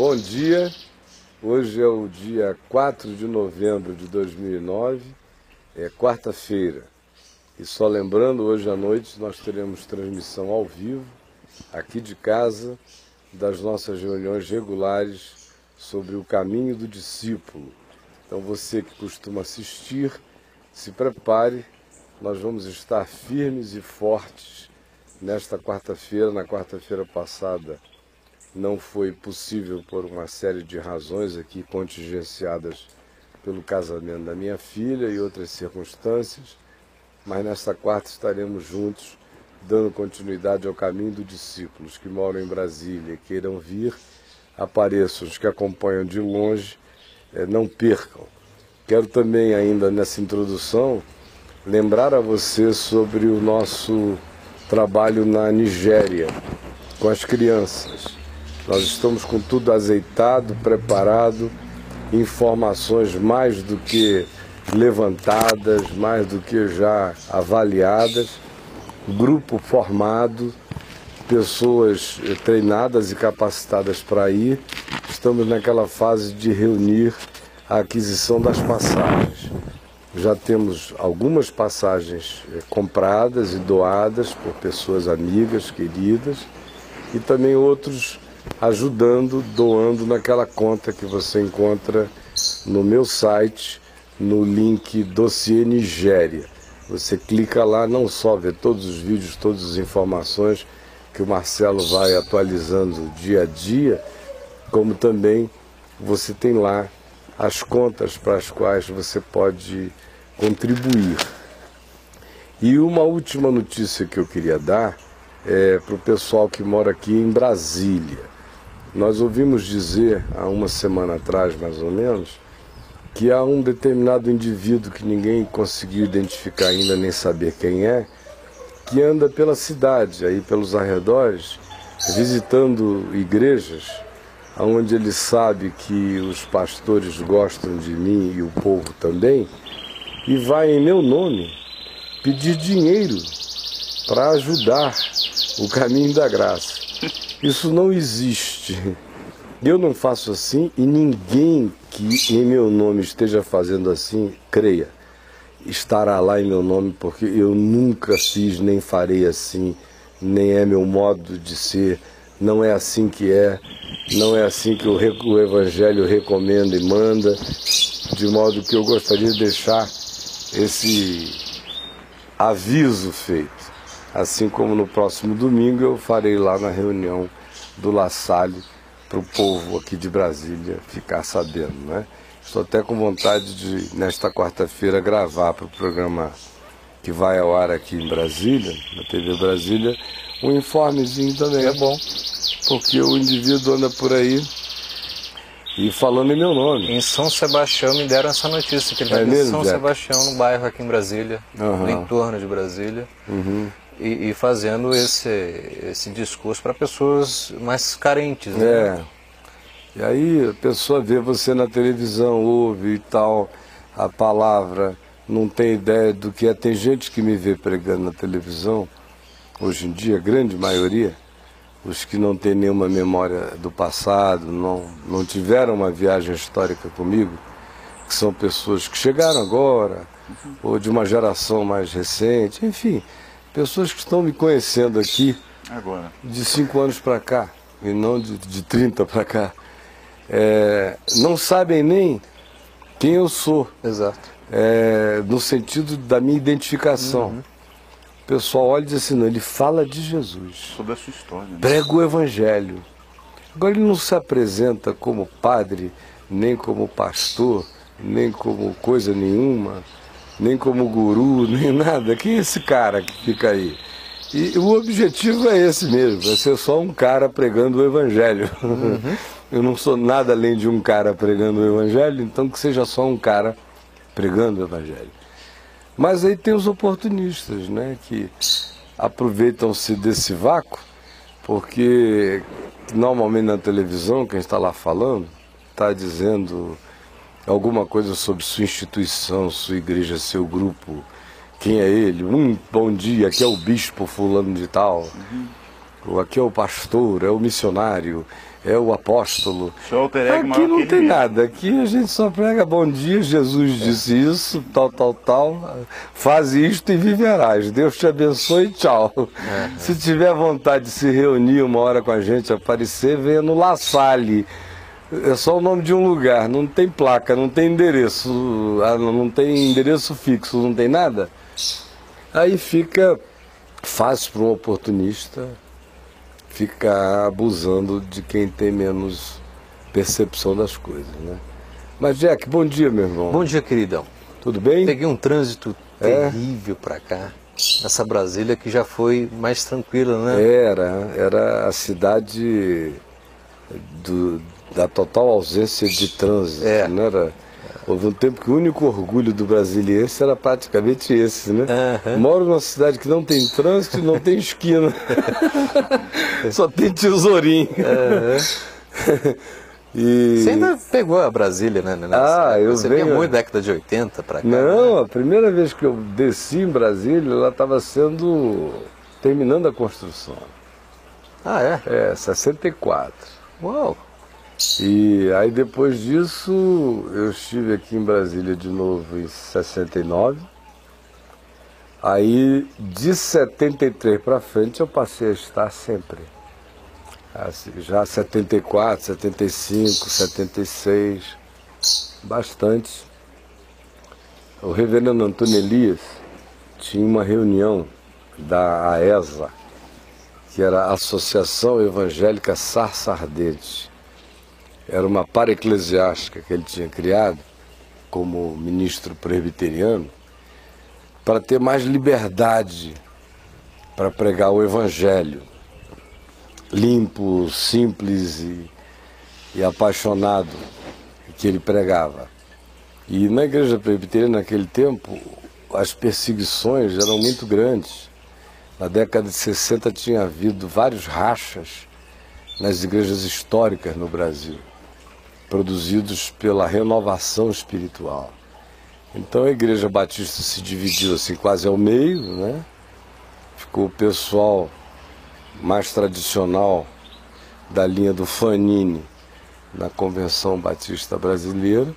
Bom dia, hoje é o dia 4 de novembro de 2009, é quarta-feira. E só lembrando, hoje à noite nós teremos transmissão ao vivo, aqui de casa, das nossas reuniões regulares sobre o caminho do discípulo. Então você que costuma assistir, se prepare, nós vamos estar firmes e fortes nesta quarta-feira. Na quarta-feira passada não foi possível por uma série de razões aqui contingenciadas pelo casamento da minha filha e outras circunstâncias, mas nesta quarta estaremos juntos, dando continuidade ao caminho dos discípulos que moram em Brasília e queiram vir, apareçam. Os que acompanham de longe, não percam. Quero também, ainda nessa introdução, lembrar a você sobre o nosso trabalho na Nigéria, com as crianças. Nós estamos com tudo azeitado, preparado, informações mais do que levantadas, mais do que já avaliadas, grupo formado, pessoas treinadas e capacitadas para ir. Estamos naquela fase de reunir a aquisição das passagens. Já temos algumas passagens compradas e doadas por pessoas amigas, queridas, e também outros ajudando, doando naquela conta que você encontra no meu site, no link Dossiê Nigéria. Você clica lá, não só vê todos os vídeos, todas as informações que o Marcelo vai atualizando dia a dia, como também você tem lá as contas para as quais você pode contribuir. E uma última notícia que eu queria dar é para o pessoal que mora aqui em Brasília. Nós ouvimos dizer, há uma semana atrás mais ou menos, que há um determinado indivíduo que ninguém conseguiu identificar ainda nem saber quem é, que anda pela cidade, aí pelos arredores, visitando igrejas, onde ele sabe que os pastores gostam de mim e o povo também, e vai em meu nome pedir dinheiro para ajudar o caminho da graça. Isso não existe. Eu não faço assim e ninguém que em meu nome esteja fazendo assim, creia, estará lá em meu nome, porque eu nunca fiz nem farei assim, nem é meu modo de ser, não é assim que é, não é assim que o Evangelho recomenda e manda, de modo que eu gostaria de deixar esse aviso feito. Assim como no próximo domingo eu farei lá na reunião do La Salle, para o povo aqui de Brasília ficar sabendo, né? Estou até com vontade de, nesta quarta-feira, gravar para o programa que vai ao ar aqui em Brasília, na TV Brasília, um informezinho também. É bom. Porque o indivíduo anda por aí e falando em meu nome. Em São Sebastião me deram essa notícia, que ele está em São Sebastião, no bairro aqui em Brasília, no entorno de Brasília, e fazendo esse discurso para pessoas mais carentes, né? E aí a pessoa vê você na televisão, ouve e tal, a palavra, não tem ideia do que é. Tem gente que me vê pregando na televisão, hoje em dia, a grande maioria, os que não têm nenhuma memória do passado, não tiveram uma viagem histórica comigo, que são pessoas que chegaram agora, ou de uma geração mais recente, enfim, pessoas que estão me conhecendo aqui agora, de 5 anos para cá, e não de 30 para cá, não sabem nem quem eu sou. Exato. No sentido da minha identificação. O pessoal olha e diz assim, não, ele fala de Jesus. Sobre a sua história, né? Prega o Evangelho. Agora ele não se apresenta como padre, nem como pastor, nem como coisa nenhuma, nem como guru, nem nada. Quem é esse cara que fica aí? E o objetivo é esse mesmo, é ser só um cara pregando o Evangelho. Eu não sou nada além de um cara pregando o Evangelho, então que seja só um cara pregando o Evangelho. Mas aí tem os oportunistas, né, que aproveitam-se desse vácuo, porque normalmente na televisão, quem está lá falando, está dizendo alguma coisa sobre sua instituição, sua igreja, seu grupo, quem é ele, bom dia, aqui é o bispo fulano de tal, ou aqui é o pastor, é o missionário, é o apóstolo. Aqui não tem nada, aqui a gente só prega bom dia, Jesus disse isso, tal, faz isto e viverás, Deus te abençoe, tchau. Se tiver vontade de se reunir uma hora com a gente, aparecer, venha no La Salle. É só o nome de um lugar, não tem placa, não tem endereço, não tem endereço fixo, não tem nada. Aí fica fácil para um oportunista ficar abusando de quem tem menos percepção das coisas, né? Mas, Jack, bom dia, meu irmão. Bom dia, queridão. Tudo bem? Peguei um trânsito terrível para cá. Essa Brasília que já foi mais tranquila, né? Era a cidade da total ausência de trânsito, não era? Houve um tempo que o único orgulho do brasiliense era praticamente esse, né? Moro numa cidade que não tem trânsito e não tem esquina. Só tem tesourinho. Você ainda pegou a Brasília, né? Você vinha muito década de 80 para cá. Não, a primeira vez que eu desci em Brasília, ela estava terminando a construção. Ah, é? 64. Uau! E aí depois disso eu estive aqui em Brasília de novo em 69. Aí de 73 para frente eu passei a estar sempre. Assim, já 74, 75, 76, bastante. O reverendo Antônio Elias tinha uma reunião da AESA, que era a Associação Evangélica Sarça Ardente. Era uma para-eclesiástica que ele tinha criado como ministro presbiteriano para ter mais liberdade para pregar o evangelho limpo, simples e apaixonado que ele pregava. E na igreja presbiteriana naquele tempo as perseguições eram muito grandes. Na década de 60 tinha havido vários rachas nas igrejas históricas no Brasil, produzidos pela renovação espiritual. Então a Igreja Batista se dividiu assim quase ao meio, né? Ficou o pessoal mais tradicional da linha do Fanini na Convenção Batista Brasileira,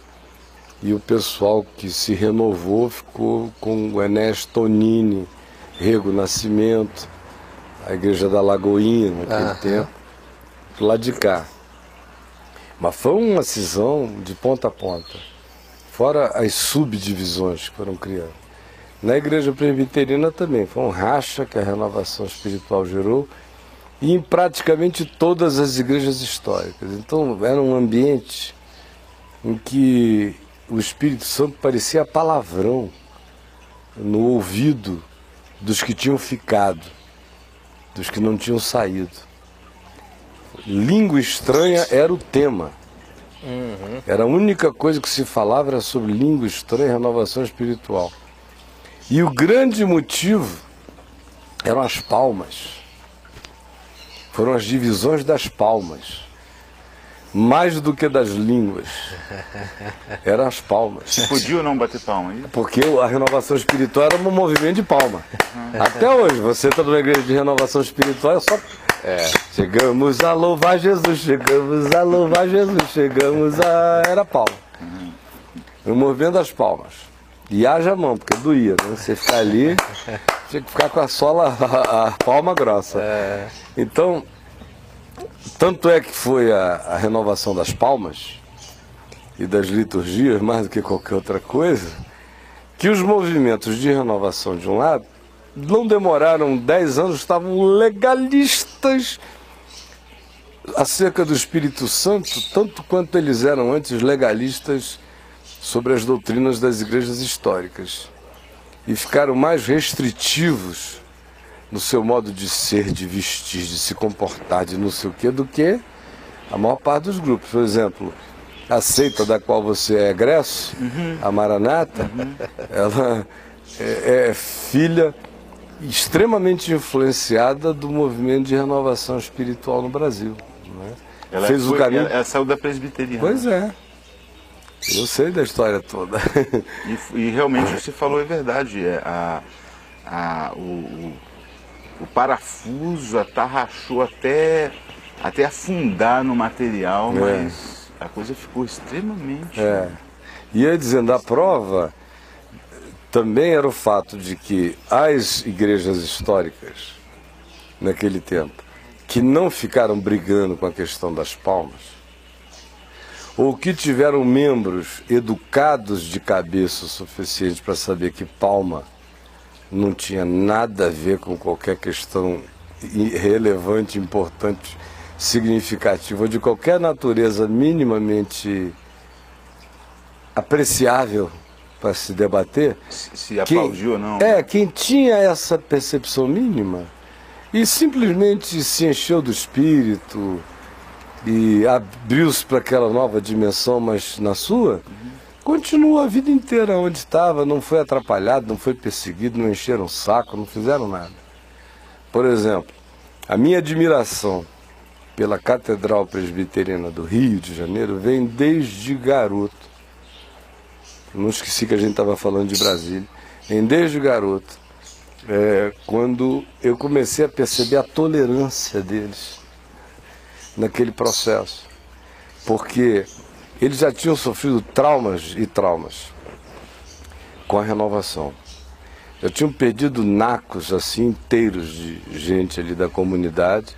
e o pessoal que se renovou ficou com o Enéas Tonini, Rego Nascimento, a Igreja da Lagoinha naquele tempo, do lado de cá. Mas foi uma cisão de ponta a ponta, fora as subdivisões que foram criadas. Na igreja presbiteriana também, foi um racha que a renovação espiritual gerou, e em praticamente todas as igrejas históricas. Então era um ambiente em que o Espírito Santo parecia palavrão no ouvido dos que tinham ficado, dos que não tinham saído. Língua estranha era o tema. Era a única coisa que se falava era sobre língua estranha e renovação espiritual. E o grande motivo eram as palmas. Foram as divisões das palmas. Mais do que das línguas. Eram as palmas. Podia ou não bater palma? Porque a renovação espiritual era um movimento de palma. Até hoje, você está numa igreja de renovação espiritual, é só... Chegamos a louvar Jesus, chegamos a louvar Jesus, chegamos a... Era palma. O movimento das palmas. E haja a mão, porque doía, né? Você ficar ali, tinha que ficar com a sola, a palma grossa. Então, tanto é que foi a renovação das palmas e das liturgias, mais do que qualquer outra coisa, que os movimentos de renovação de um lado não demoraram 10 anos, estavam legalistas acerca do Espírito Santo, tanto quanto eles eram antes legalistas sobre as doutrinas das igrejas históricas. E ficaram mais restritivos no seu modo de ser, de vestir, de se comportar, de não sei o quê, do que a maior parte dos grupos. Por exemplo, a seita da qual você é egresso, a Maranata, ela é filha extremamente influenciada do movimento de renovação espiritual no Brasil. Né? Ela saiu da presbiteriana. Pois é. Eu sei da história toda. E realmente o que você falou é verdade. O parafuso atarrachou até até afundar no material, mas a coisa ficou extremamente... E ia dizendo, a prova também era o fato de que as igrejas históricas, naquele tempo, que não ficaram brigando com a questão das palmas, ou que tiveram membros educados de cabeça o suficiente para saber que palma não tinha nada a ver com qualquer questão relevante, importante, significativa, ou de qualquer natureza minimamente apreciável para se debater. Se aplaudiu ou não. Quem tinha essa percepção mínima e simplesmente se encheu do espírito e abriu-se para aquela nova dimensão, mas na sua, continua a vida inteira onde estava, não foi atrapalhado, não foi perseguido, não encheram o saco, não fizeram nada. Por exemplo, a minha admiração pela Catedral Presbiteriana do Rio de Janeiro vem desde garoto. Não esqueci que a gente estava falando de Brasília. Vem desde garoto, quando eu comecei a perceber a tolerância deles naquele processo. Porque eles já tinham sofrido traumas e traumas com a renovação. Já tinham perdido nacos assim inteiros de gente ali da comunidade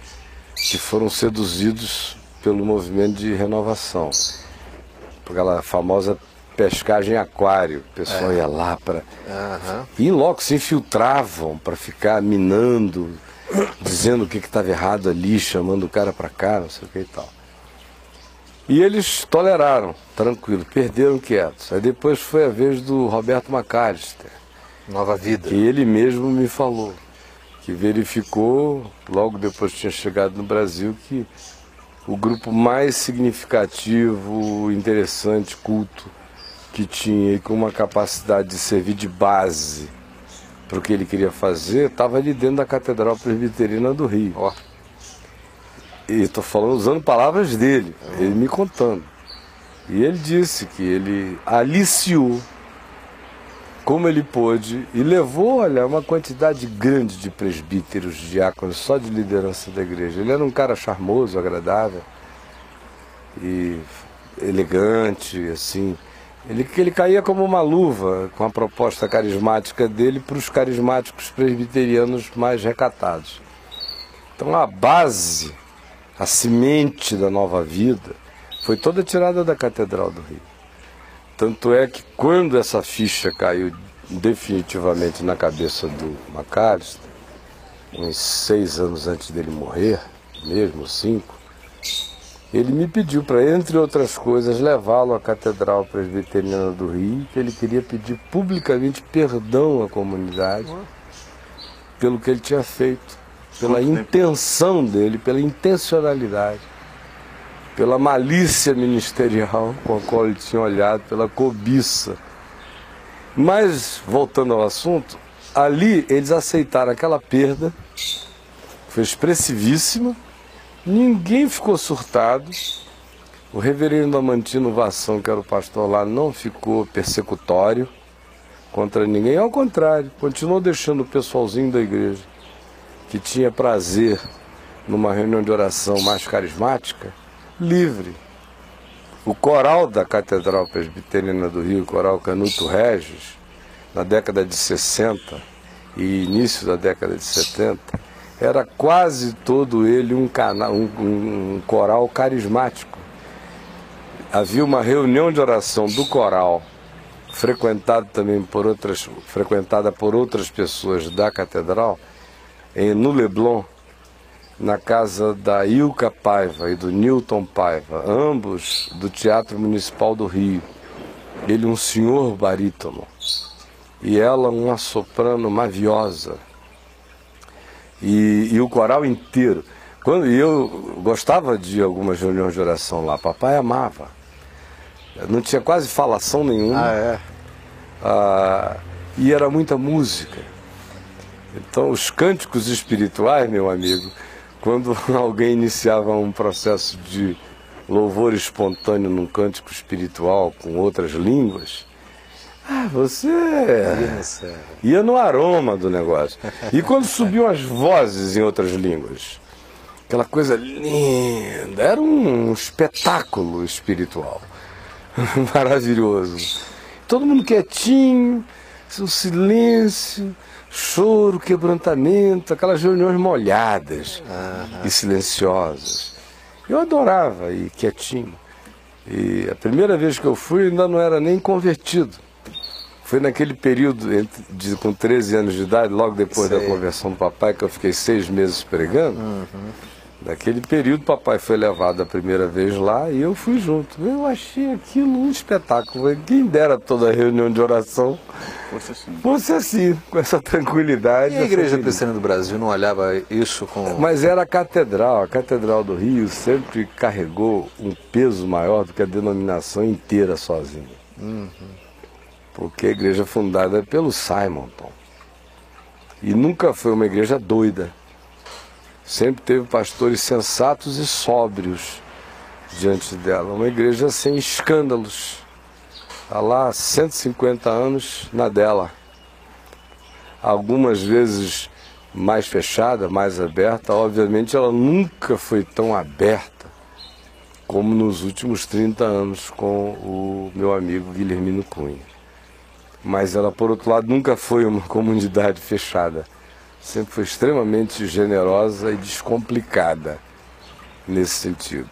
que foram seduzidos pelo movimento de renovação. Por aquela famosa pescagem aquário. O pessoal ia lá para... E logo se infiltravam para ficar minando, dizendo o que estava errado ali, chamando o cara para cá, não sei o que e tal. E eles toleraram, tranquilo, perderam quietos. Aí depois foi a vez do Roberto McAllister. Nova Vida. Que ele mesmo me falou, que verificou, logo depois que tinha chegado no Brasil, que o grupo mais significativo, interessante, culto, que tinha e com uma capacidade de servir de base para o que ele queria fazer, estava ali dentro da Catedral Presbiteriana do Rio. E estou falando, usando palavras dele, ele me contando. E ele disse que ele aliciou como ele pôde e levou, olha, uma quantidade grande de presbíteros, diáconos, só de liderança da igreja. Ele era um cara charmoso, agradável e elegante, assim. Ele caía como uma luva com a proposta carismática dele para os carismáticos presbiterianos mais recatados. Então a base, a semente da nova vida, foi toda tirada da Catedral do Rio. Tanto é que quando essa ficha caiu definitivamente na cabeça do McAllister, uns 6 anos antes dele morrer, mesmo 5, ele me pediu para, entre outras coisas, levá-lo à Catedral Presbiteriana do Rio, que ele queria pedir publicamente perdão à comunidade pelo que ele tinha feito, pela intenção dele, pela intencionalidade, pela malícia ministerial com a qual ele tinha olhado, pela cobiça. Mas, voltando ao assunto, ali eles aceitaram aquela perda, foi expressivíssima, ninguém ficou surtado, o reverendo Amantino Vassão, que era o pastor lá, não ficou persecutório contra ninguém, ao contrário, continuou deixando o pessoalzinho da igreja, que tinha prazer numa reunião de oração mais carismática, livre. O coral da Catedral Presbiteriana do Rio, o coral Canuto Regis, na década de 60 e início da década de 70, era quase todo ele um coral carismático. Havia uma reunião de oração do coral, frequentada por outras pessoas da Catedral, no Leblon, na casa da Ilka Paiva e do Newton Paiva, ambos do Teatro Municipal do Rio. Ele um senhor barítono e ela uma soprano maviosa. E o coral inteiro. Eu gostava de algumas reuniões de oração lá, papai amava. Não tinha quase falação nenhuma. E era muita música. Então os cânticos espirituais, meu amigo, quando alguém iniciava um processo de louvor espontâneo num cântico espiritual com outras línguas, você ia no aroma do negócio. E quando subiam as vozes em outras línguas, aquela coisa linda, era um espetáculo espiritual, maravilhoso. Todo mundo quietinho, o silêncio, choro, quebrantamento, aquelas reuniões molhadas e silenciosas. Eu adorava ir quietinho. E a primeira vez que eu fui ainda não era nem convertido. Foi naquele período, com 13 anos de idade, logo depois da conversão do papai, que eu fiquei 6 meses pregando. Naquele período, papai foi levado a primeira vez lá e eu fui junto. Eu achei aquilo um espetáculo. Quem dera toda a reunião de oração fosse assim, com essa tranquilidade. E a Igreja Presbiteriana do Brasil não olhava isso com... Mas era a Catedral do Rio sempre carregou um peso maior do que a denominação inteira sozinha. Porque a igreja fundada pelo Simonton. E nunca foi uma igreja doida. Sempre teve pastores sensatos e sóbrios diante dela. Uma igreja sem escândalos. Há lá 150 anos na dela. Algumas vezes mais fechada, mais aberta. Obviamente ela nunca foi tão aberta como nos últimos 30 anos com o meu amigo Guilhermino Cunha. Mas ela, por outro lado, nunca foi uma comunidade fechada. Sempre foi extremamente generosa e descomplicada nesse sentido.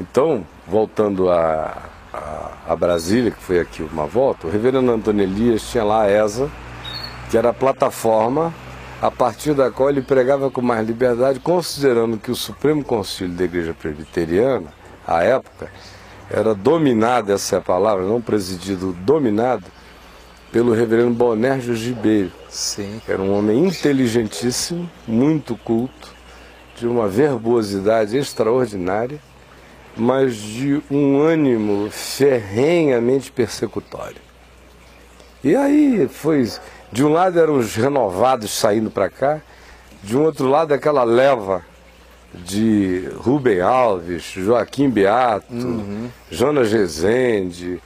Então, voltando a Brasília, que foi aqui uma volta, o reverendo Antônio Elias tinha lá a ESA, que era a plataforma a partir da qual ele pregava com mais liberdade, considerando que o Supremo Concílio da Igreja Presbiteriana, à época, era dominado, essa é a palavra, não presidido, dominado pelo reverendo Bonérgio Gibeiro. Sim. Era um homem inteligentíssimo, muito culto, de uma verbosidade extraordinária, mas de um ânimo ferrenhamente persecutório. E aí foi, de um lado eram os renovados saindo para cá, de um outro lado aquela leva de Rubem Alves, Joaquim Beato, Jonas Rezende,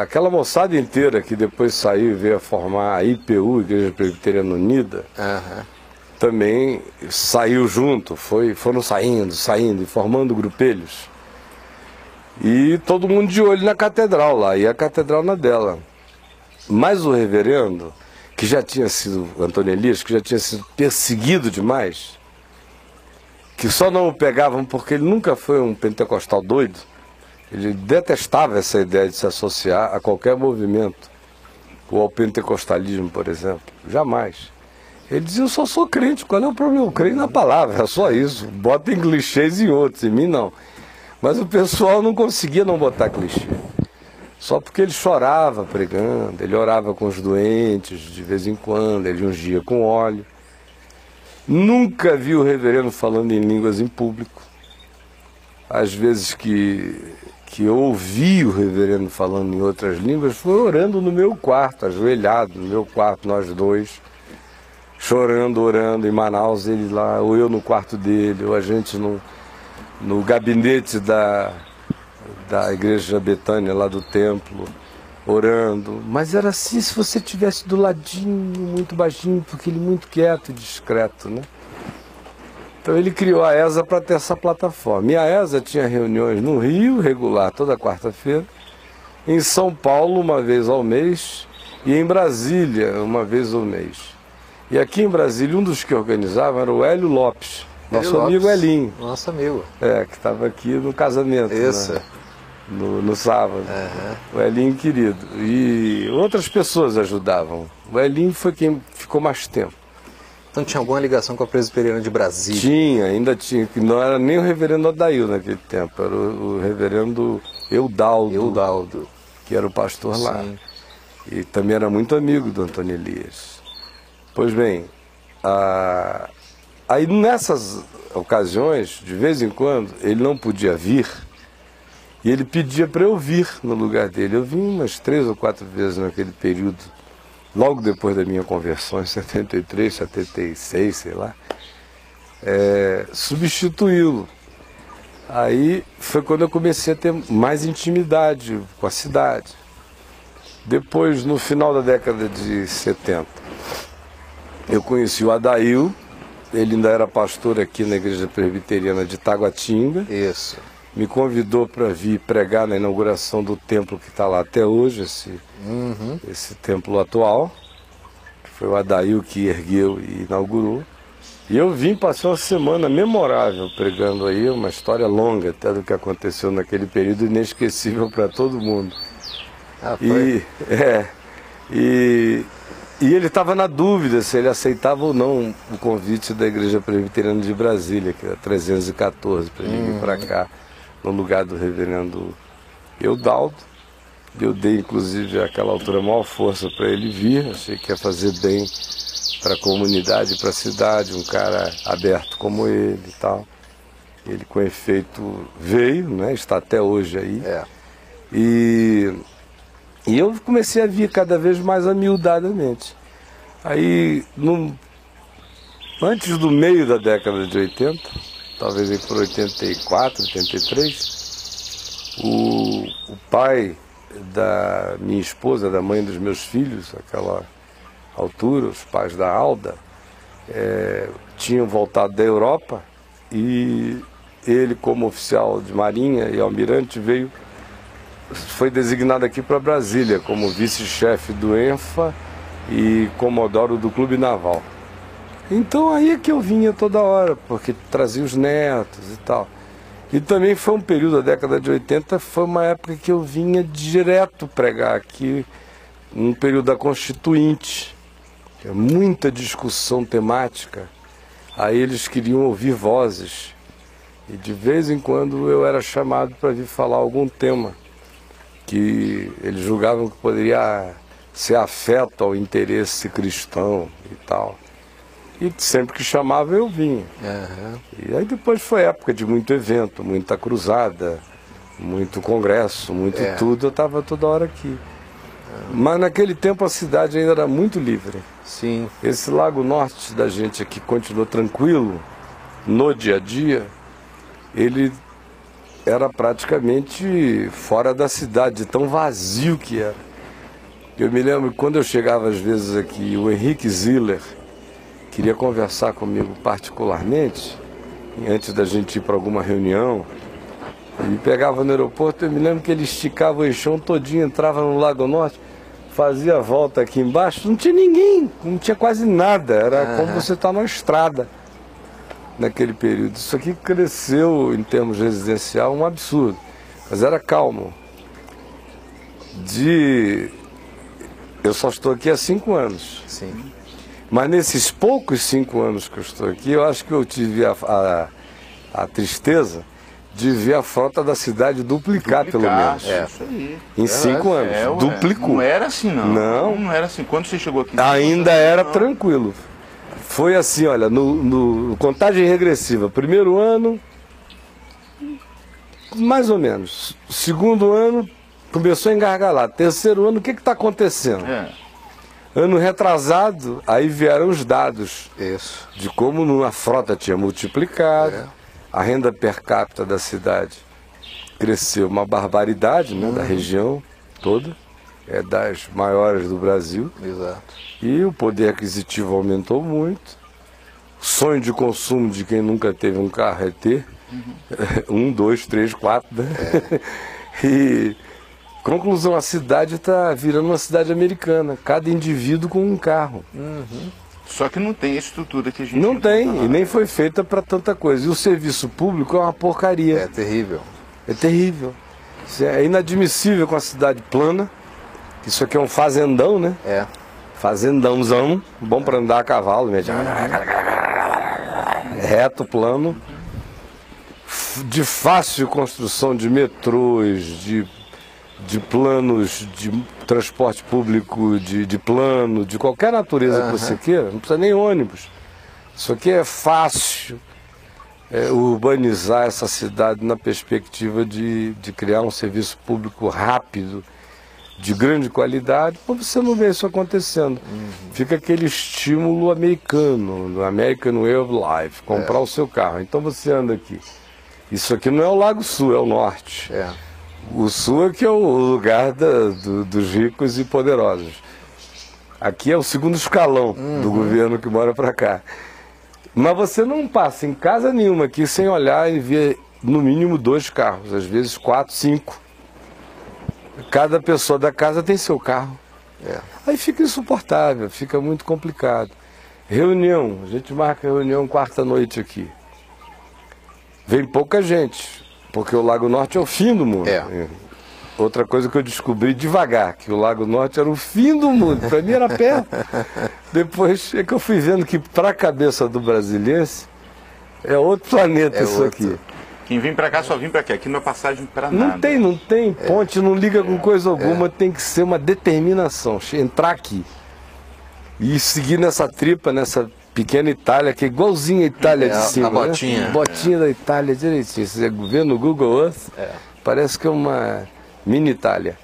aquela moçada inteira que depois saiu e veio a formar a IPU, Igreja Presbiteriana Unida, também saiu junto, foram saindo e formando grupelhos. E todo mundo de olho na catedral lá, e a catedral na dela. Mas o reverendo, que já tinha sido, Antônio Elias, que já tinha sido perseguido demais, que só não o pegavam porque ele nunca foi um pentecostal doido, ele detestava essa ideia de se associar a qualquer movimento, ou ao pentecostalismo, por exemplo, jamais. Ele dizia, eu só sou crente, qual é o problema? Eu creio na palavra, é só isso, bota em clichês em outros, em mim não. Mas o pessoal não conseguia não botar clichê, só porque ele chorava pregando, ele orava com os doentes de vez em quando, ele ungia com óleo. Nunca vi o reverendo falando em línguas em público. Às vezes que eu ouvi o reverendo falando em outras línguas, foi orando no meu quarto, ajoelhado no meu quarto, nós dois, chorando, orando, em Manaus, ele lá, ou eu no quarto dele, ou a gente no gabinete da igreja Betânia, lá do templo, orando. Mas era assim, se você estivesse do ladinho, muito baixinho, porque ele muito quieto e discreto, né? Então ele criou a ESA para ter essa plataforma. E a ESA tinha reuniões no Rio, regular, toda quarta-feira, em São Paulo, uma vez ao mês, e em Brasília, uma vez ao mês. E aqui em Brasília, um dos que organizava era o Hélio Lopes, nosso amigo Elinho. Nosso amigo. Que estava aqui no casamento. Isso. Né? No sábado. O Elinho querido. E outras pessoas ajudavam. O Elinho foi quem ficou mais tempo. Então tinha alguma ligação com a Presbiteriana de Brasília? Tinha, ainda tinha. Não era nem o reverendo Adail naquele tempo, era o reverendo Eudaldo, que era o pastor lá. E também era muito amigo do Antônio Elias. Pois bem, aí nessas ocasiões, de vez em quando, ele não podia vir, e ele pedia para eu vir no lugar dele. Eu vim umas 3 ou 4 vezes naquele período, logo depois da minha conversão, em 73, 76, sei lá, substituí-lo. Aí foi quando eu comecei a ter mais intimidade com a cidade. Depois, no final da década de 70, eu conheci o Adail, ele ainda era pastor aqui na Igreja Presbiteriana de Taguatinga. Isso. Me convidou para vir pregar na inauguração do templo que está lá até hoje, esse templo atual, que foi o Adail que ergueu e inaugurou. E eu vim passar uma semana memorável pregando aí, uma história longa até do que aconteceu naquele período, inesquecível para todo mundo. Ah, foi? E ele estava na dúvida se ele aceitava ou não o convite da Igreja Presbiteriana de Brasília, que era 314, para ele vir para cá, no lugar do reverendo Eudaldo. Eu dei, inclusive, àquela altura, a maior força para ele vir, achei que ia fazer bem para a comunidade, para a cidade, um cara aberto como ele e tal. Ele, com efeito, veio, né? Está até hoje aí. E eu comecei a vir cada vez mais amiudadamente. Aí, antes do meio da década de 80, talvez aí por 84, 83, o pai da minha esposa, da mãe dos meus filhos, aquela altura, os pais da Alda, tinham voltado da Europa e ele, como oficial de marinha e almirante, foi designado aqui para Brasília como vice-chefe do ENFA e comodoro do Clube Naval. Então aí é que eu vinha toda hora, porque trazia os netos e tal. E também foi um período, a década de 80, foi uma época que eu vinha direto pregar aqui, um período da Constituinte. Muita discussão temática, aí eles queriam ouvir vozes e de vez em quando eu era chamado para vir falar algum tema que eles julgavam que poderia ser afeto ao interesse cristão e tal, e sempre que chamava eu vinha. E aí depois foi época de muito evento, muita cruzada, muito congresso, muito tudo, eu estava toda hora aqui. Mas naquele tempo a cidade ainda era muito livre. Sim. Esse Lago Norte da gente aqui continuou tranquilo no dia a dia, ele era praticamente fora da cidade, tão vazio que era. Eu me lembro que quando eu chegava às vezes aqui, o Henrique Ziller queria conversar comigo particularmente, antes da gente ir para alguma reunião, ele pegava no aeroporto, eu me lembro que ele esticava o eixão todinho, entrava no Lago Norte, fazia a volta aqui embaixo, não tinha ninguém, não tinha quase nada, era como você estar numa estrada naquele período. Isso aqui cresceu em termos residencial um absurdo, mas era calmo. Eu só estou aqui há 5 anos. Sim. Mas nesses poucos 5 anos que eu estou aqui, eu acho que eu tive a tristeza de ver a frota da cidade duplicar pelo menos. Isso aí. Em 5 anos. Duplicou. Não era assim, não. Não era assim. Quando você chegou aqui... Ainda era tranquilo. Foi assim, olha, no contagem regressiva. Primeiro ano, mais ou menos. Segundo ano, começou a engargalar. Terceiro ano, o que está acontecendo? Ano retrasado, aí vieram os dados de como a frota tinha multiplicado, a renda per capita da cidade cresceu uma barbaridade, né, da região toda, é das maiores do Brasil. Exato. E o poder aquisitivo aumentou muito. O sonho de consumo de quem nunca teve um carro é ter 1, 2, 3, 4, né? E conclusão, a cidade está virando uma cidade americana, cada indivíduo com um carro. Só que não tem a estrutura que a gente... Não tem, e nem foi feita para tanta coisa. E o serviço público é uma porcaria. É terrível. É terrível. Isso é inadmissível com a cidade plana. Isso aqui é um fazendão, né? Fazendãozão, bom para andar a cavalo mesmo. Reto, plano. De fácil construção de metrôs, de planos de transporte público, de plano, de qualquer natureza que você queira, não precisa nem ônibus. Isso aqui é fácil urbanizar essa cidade na perspectiva de criar um serviço público rápido, de grande qualidade, mas você não vê isso acontecendo. Fica aquele estímulo americano, no American Way of Life, comprar o seu carro. Então você anda aqui. Isso aqui não é o Lago Sul, é o Norte. O Sul é que é o lugar dos ricos e poderosos. Aqui é o segundo escalão do governo que mora para cá. Mas você não passa em casa nenhuma aqui sem olhar e ver no mínimo 2 carros, às vezes 4, 5. Cada pessoa da casa tem seu carro. Aí fica insuportável, fica muito complicado. Reunião, a gente marca reunião quarta-noite aqui. Vem pouca gente, porque o Lago Norte é o fim do mundo. Outra coisa que eu descobri devagar, que o Lago Norte era o fim do mundo, para mim era perto. Depois é que eu fui vendo que para a cabeça do brasiliense é outro planeta isso aqui. Quem vem para cá só vem para quê? Aqui não é passagem para nada. Não tem ponte, não liga com coisa alguma, tem que ser uma determinação, entrar aqui e seguir nessa tripa, nessa pequena Itália, que é igualzinha a Itália de cima. A botinha. Né? Botinha da Itália direitinho. Você vê no Google Earth, parece que é uma mini Itália.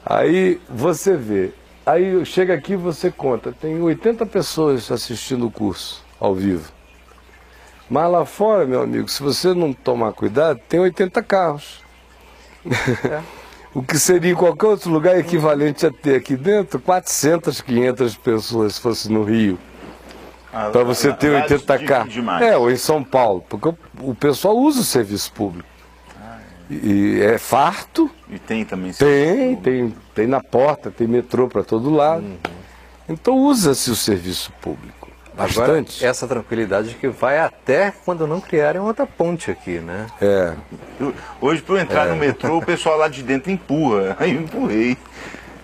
Aí você vê, aí chega aqui e você conta, tem 80 pessoas assistindo o curso ao vivo. Mas lá fora, meu amigo, se você não tomar cuidado, tem 80 carros. O que seria em qualquer outro lugar equivalente a ter aqui dentro 400, 500 pessoas, se fosse no Rio. Para você ter 80 carros. Ou em São Paulo, porque o pessoal usa o serviço público. E é farto. E tem também tem na porta, tem metrô para todo lado. Então usa-se o serviço público. Bastante. Agora, essa tranquilidade que vai até quando não criarem outra ponte aqui, né? Hoje, para eu entrar no metrô, o pessoal lá de dentro empurra. Aí eu empurrei.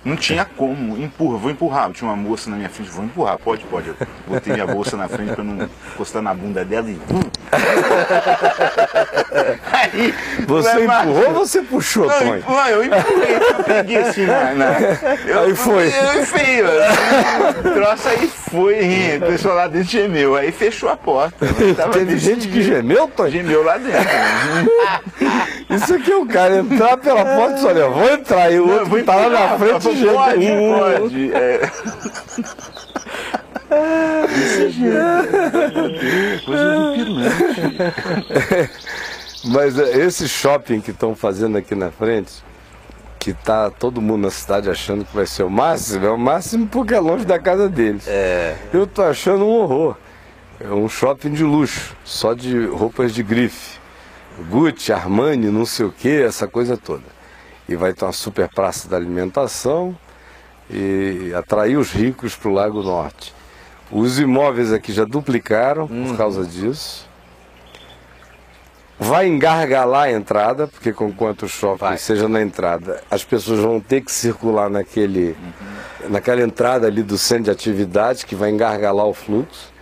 Não tinha como. Vou empurrar. Tinha uma moça na minha frente, vou empurrar. Pode. Eu botei minha bolsa na frente para não encostar na bunda dela e... Aí, você empurrou ou você puxou, Tony? Eu empurrei, eu peguei assim aí foi. Eu enfiei, o troço aí foi, o pessoal lá dentro gemeu, aí fechou a porta. Teve gente que gemeu, Tony? Gemeu lá dentro. Isso aqui é o cara entrar pela porta e olha, vou entrar, e o outro tá lá na frente e gemeu. Pode. Coisa de pirulete. Mas esse shopping que estão fazendo aqui na frente, que tá todo mundo na cidade achando que vai ser o máximo porque é longe da casa deles. Eu tô achando um horror. É um shopping de luxo, só de roupas de grife. Gucci, Armani, não sei o que, essa coisa toda. E vai ter uma super praça da alimentação e atrair os ricos para o Lago Norte. Os imóveis aqui já duplicaram por causa disso. Vai engargalar a entrada, porque conquanto o shopping seja na entrada, as pessoas vão ter que circular naquela entrada ali do centro de atividade, que vai engargalar o fluxo.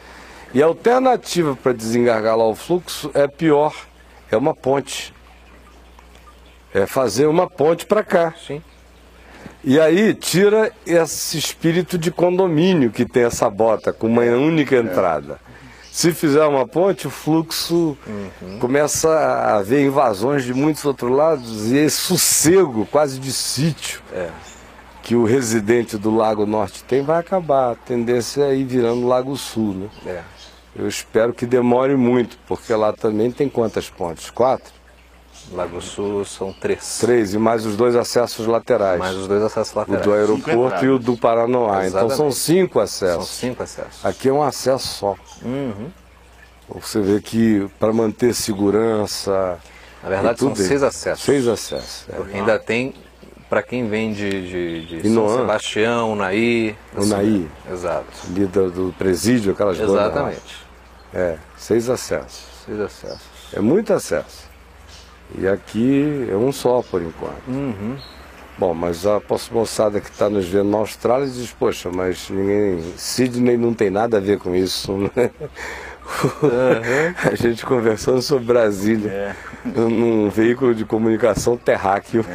E a alternativa para desengargalar o fluxo é pior, é uma ponte. É fazer uma ponte para cá. Sim. E aí tira esse espírito de condomínio que tem essa bota, com uma única entrada. Se fizer uma ponte, o fluxo começa a haver invasões de muitos outros lados e esse sossego quase de sítio que o residente do Lago Norte tem vai acabar. A tendência é ir virando Lago Sul, né? Eu espero que demore muito, porque lá também tem quantas pontes? 4? Lago Sul são 3. 3, e mais os 2 acessos laterais. Mais os 2 acessos laterais. O do aeroporto e o do Paranoá. Exatamente. Então são 5 acessos. São 5 acessos. Aqui é um acesso só. Você vê que para manter segurança... Na verdade são 6 acessos. 6 acessos. Porque ainda tem, para quem vem de São Sebastião, Unaí. Unaí. Exato. Ali do presídio, aquelas bandas. Exatamente. 6 acessos. 6 acessos. É muito acesso. E aqui é um só por enquanto. Bom, mas a moçada que está nos vendo na Austrália diz, poxa, mas Sydney não tem nada a ver com isso. Né? A gente conversando sobre Brasília, num veículo de comunicação terráqueo.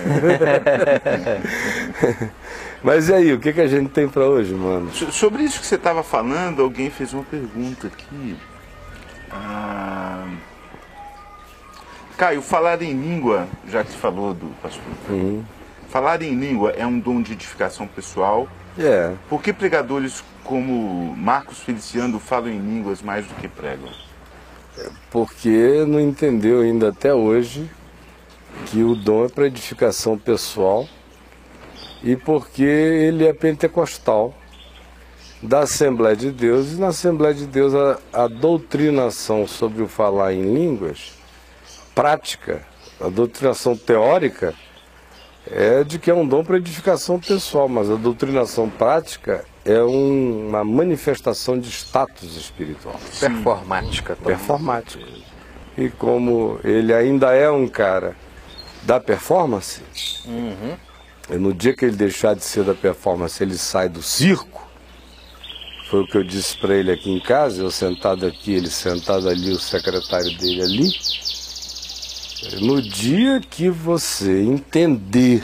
Mas e aí, o que a gente tem para hoje, mano? Sobre isso que você estava falando, alguém fez uma pergunta aqui. Caio, falar em língua, já que você falou do pastor, falar em língua é um dom de edificação pessoal. Por que pregadores como Marcos Feliciano falam em línguas mais do que pregam? Porque não entendeu ainda até hoje que o dom é para edificação pessoal e porque ele é pentecostal. da Assembleia de Deus, e na Assembleia de Deus a doutrinação sobre o falar em línguas, prática, a doutrinação teórica, é de que é um dom para edificação pessoal, mas a doutrinação prática é uma manifestação de status espiritual. Performática. Performática. E como ele ainda é um cara da performance, e no dia que ele deixar de ser da performance, ele sai do circo. Foi o que eu disse para ele aqui em casa, eu sentado aqui, ele sentado ali, o secretário dele ali. No dia que você entender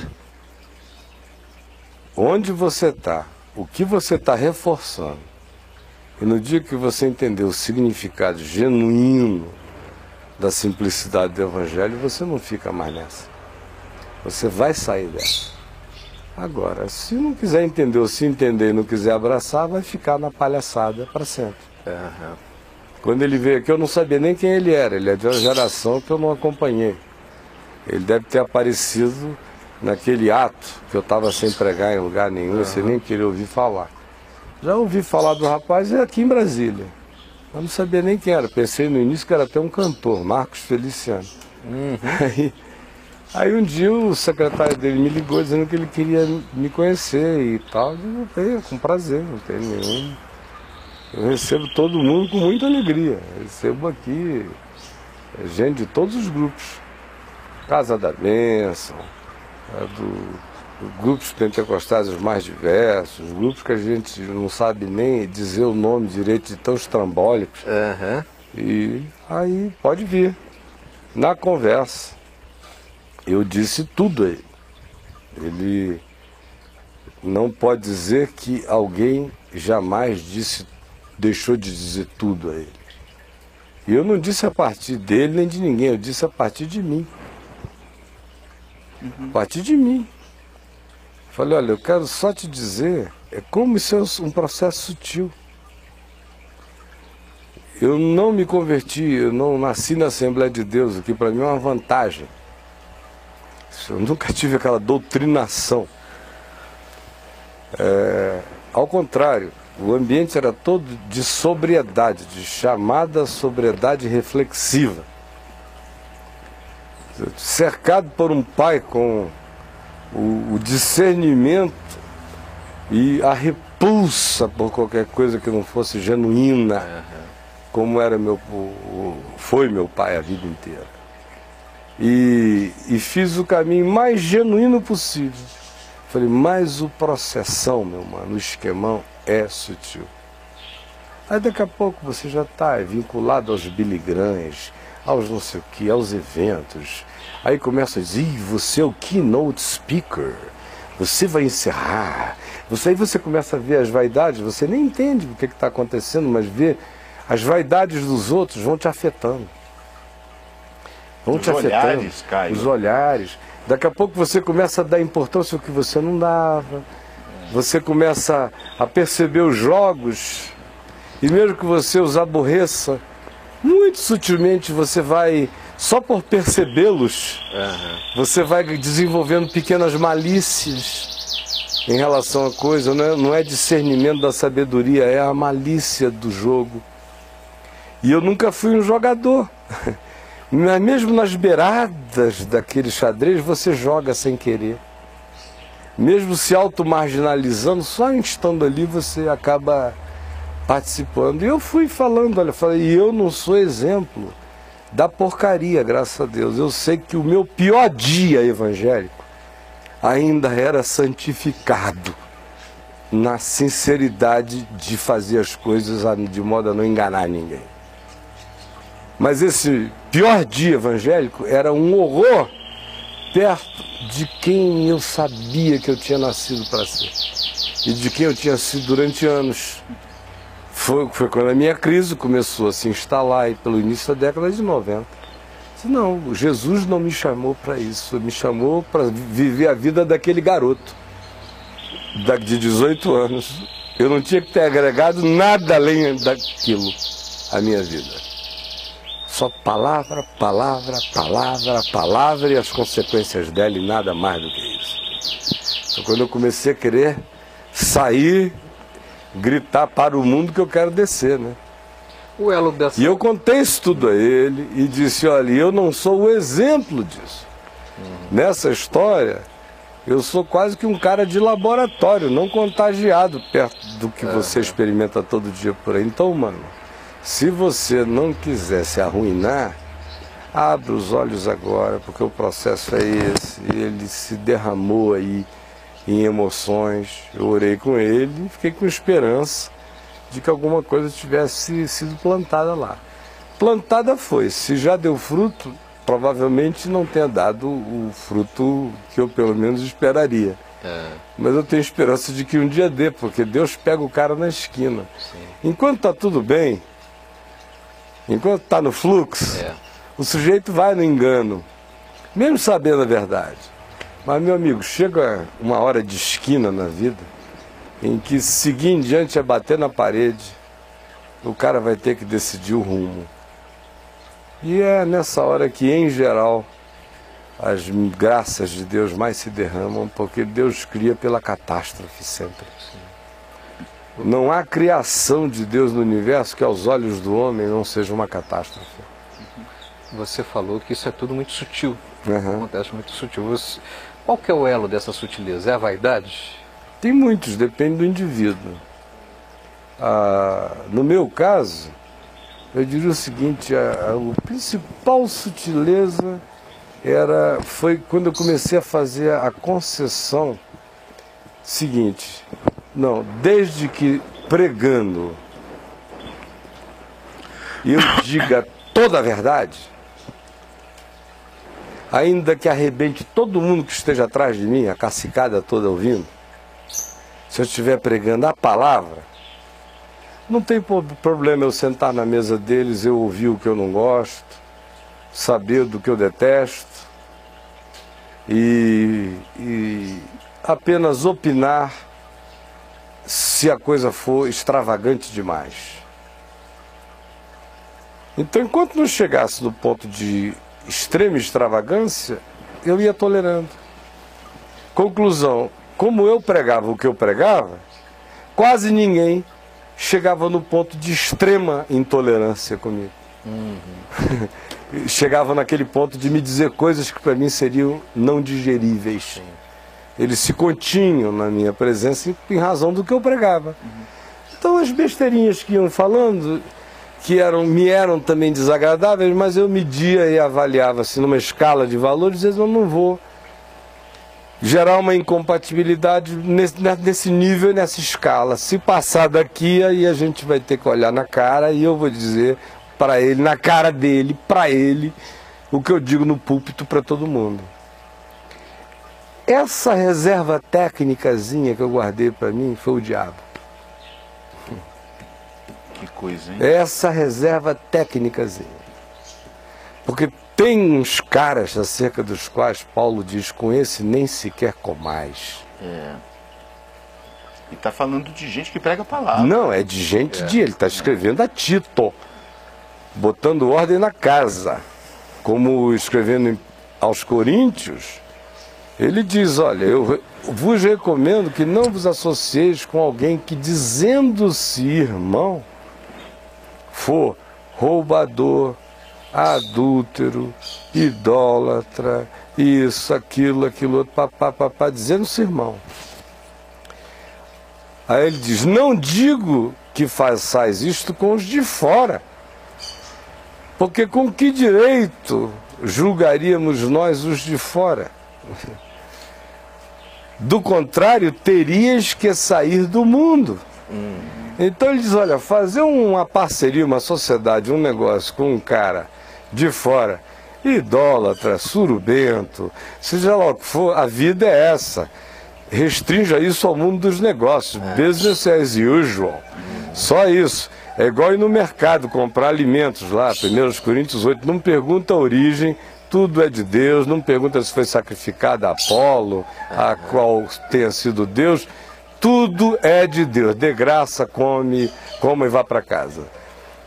onde você está, o que você está reforçando, e no dia que você entender o significado genuíno da simplicidade do Evangelho, você não fica mais nessa. Você vai sair dessa. Agora, se não quiser entender ou se entender e não quiser abraçar, vai ficar na palhaçada para sempre. Quando ele veio aqui, eu não sabia nem quem ele é de uma geração que eu não acompanhei. Ele deve ter aparecido naquele ato que eu estava sem pregar em lugar nenhum, sem nem querer ouvir falar. Já ouvi falar do rapaz aqui em Brasília. Eu não sabia nem quem era. Pensei no início que era até um cantor, Marcos Feliciano. Aí um dia o secretário dele me ligou dizendo que ele queria me conhecer e tal. Eu falei, com prazer, não tem nenhum. Eu recebo todo mundo com muita alegria. Eu recebo aqui gente de todos os grupos. Casa da Bênção, grupos pentecostais os mais diversos, grupos que a gente não sabe nem dizer o nome direito de tão estrambólicos. E aí pode vir. Na conversa, eu disse tudo a ele. Ele não pode dizer que alguém jamais deixou de dizer tudo a ele. E eu não disse a partir dele nem de ninguém, eu disse a partir de mim. A partir de mim. Falei, olha, eu quero só te dizer, é como isso é um processo sutil. Eu não me converti, eu não nasci na Assembleia de Deus, o que para mim é uma vantagem. Eu nunca tive aquela doutrinação. Ao contrário, o ambiente era todo de sobriedade, de chamada sobriedade reflexiva. Cercado por um pai com o discernimento e a repulsa por qualquer coisa que não fosse genuína, como era foi meu pai a vida inteira. E fiz o caminho mais genuíno possível. Falei, mas o processão, meu mano, o esquemão é sutil. Aí daqui a pouco você já está vinculado aos biligrães, aos não sei o que, aos eventos. Aí começa a dizer, você é o keynote speaker, você vai encerrar. Aí você começa a ver as vaidades, você nem entende o que está acontecendo, mas vê as vaidades dos outros vão te afetando. Vão te afetando. Os olhares. Daqui a pouco você começa a dar importância ao que você não dava. Você começa a perceber os jogos. E mesmo que você os aborreça, muito sutilmente você vai, só por percebê-los, você vai desenvolvendo pequenas malícias em relação à coisa. Não é discernimento da sabedoria, é a malícia do jogo. E eu nunca fui um jogador. Mas mesmo nas beiradas daquele xadrez, você joga sem querer. Mesmo se auto-marginalizando, só estando ali você acaba participando. E eu fui falando, olha, falei, eu não sou exemplo da porcaria, graças a Deus. Eu sei que o meu pior dia evangélico ainda era santificado na sinceridade de fazer as coisas de modo a não enganar ninguém. Mas esse pior dia evangélico era um horror perto de quem eu sabia que eu tinha nascido para ser. E de quem eu tinha sido durante anos. Foi quando a minha crise começou a se instalar aí pelo início da década de 90. Não, Jesus não me chamou para isso. Me chamou para viver a vida daquele garoto de 18 anos. Eu não tinha que ter agregado nada além daquilo à minha vida. Só palavra, palavra, palavra, palavra e as consequências dela e nada mais do que isso. Então, quando eu comecei a querer sair gritar para o mundo que eu quero descer, né? O elo dessa... E eu contei isso tudo a ele e disse, olha, eu não sou o exemplo disso. Nessa história, eu sou quase que um cara de laboratório, não contagiado perto do que você experimenta todo dia por aí. Então, mano, se você não quiser se arruinar, abre os olhos agora, porque o processo é esse. Ele se derramou aí em emoções. Eu orei com ele e fiquei com esperança de que alguma coisa tivesse sido plantada lá. Plantada foi. Se já deu fruto, provavelmente não tenha dado o fruto que eu pelo menos esperaria. Mas eu tenho esperança de que um dia dê, porque Deus pega o cara na esquina. Sim. Enquanto está tudo bem, enquanto está no fluxo, o sujeito vai no engano, mesmo sabendo a verdade. Mas, meu amigo, chega uma hora de esquina na vida em que seguir em diante é bater na parede, o cara vai ter que decidir o rumo. E é nessa hora que, em geral, as graças de Deus mais se derramam, porque Deus cria pela catástrofe sempre. Não há criação de Deus no universo que aos olhos do homem não seja uma catástrofe. Você falou que isso é tudo muito sutil, acontece muito sutil. Qual que é o elo dessa sutileza? É a vaidade? Tem muitos, depende do indivíduo. No meu caso, eu diria o seguinte, a principal sutileza foi quando eu comecei a fazer a concessão seguinte, não, desde que pregando eu diga toda a verdade, ainda que arrebente todo mundo que esteja atrás de mim, a cacicada toda ouvindo, se eu estiver pregando a palavra, não tem problema eu sentar na mesa deles, eu ouvir o que eu não gosto, saber do que eu detesto e apenas opinar se a coisa for extravagante demais. Então, enquanto não chegasse no ponto de extrema extravagância, eu ia tolerando. Conclusão, como eu pregava o que eu pregava, quase ninguém chegava no ponto de extrema intolerância comigo. Chegava naquele ponto de me dizer coisas que para mim seriam não digeríveis. Eles se continham na minha presença em razão do que eu pregava. Então as besteirinhas que iam falando, que me eram também desagradáveis, mas eu media e avaliava assim, numa escala de valores, eu não vou gerar uma incompatibilidade nesse nível, nessa escala. Se passar daqui, aí a gente vai ter que olhar na cara e eu vou dizer para ele, na cara dele, para ele, o que eu digo no púlpito para todo mundo. Essa reserva técnicazinha que eu guardei para mim foi o diabo. Que coisa, hein? Essa reserva técnicazinha. Porque tem uns caras acerca dos quais Paulo diz, com esse nem sequer comais. E está falando de gente que prega a palavra. Não, é de gente ele está escrevendo a Tito, botando ordem na casa. Como escrevendo aos Coríntios, ele diz, olha, eu vos recomendo que não vos associeis com alguém que, dizendo-se irmão, for roubador, adúltero, idólatra, isso, aquilo, outro, papá, dizendo-se irmão. Aí ele diz, não digo que façais isto com os de fora, porque com que direito julgaríamos nós os de fora? Do contrário, terias que sair do mundo. Então ele diz, olha, fazer uma parceria, uma sociedade, um negócio com um cara de fora, idólatra, surubento, seja lá o que for, a vida é essa. Restrinja isso ao mundo dos negócios. Business as usual. Só isso. É igual ir no mercado comprar alimentos lá, 1 Coríntios 8, não pergunta a origem, tudo é de Deus, não pergunta se foi sacrificado a Apolo, a qual tenha sido Deus, tudo é de Deus. De graça, come e vá para casa.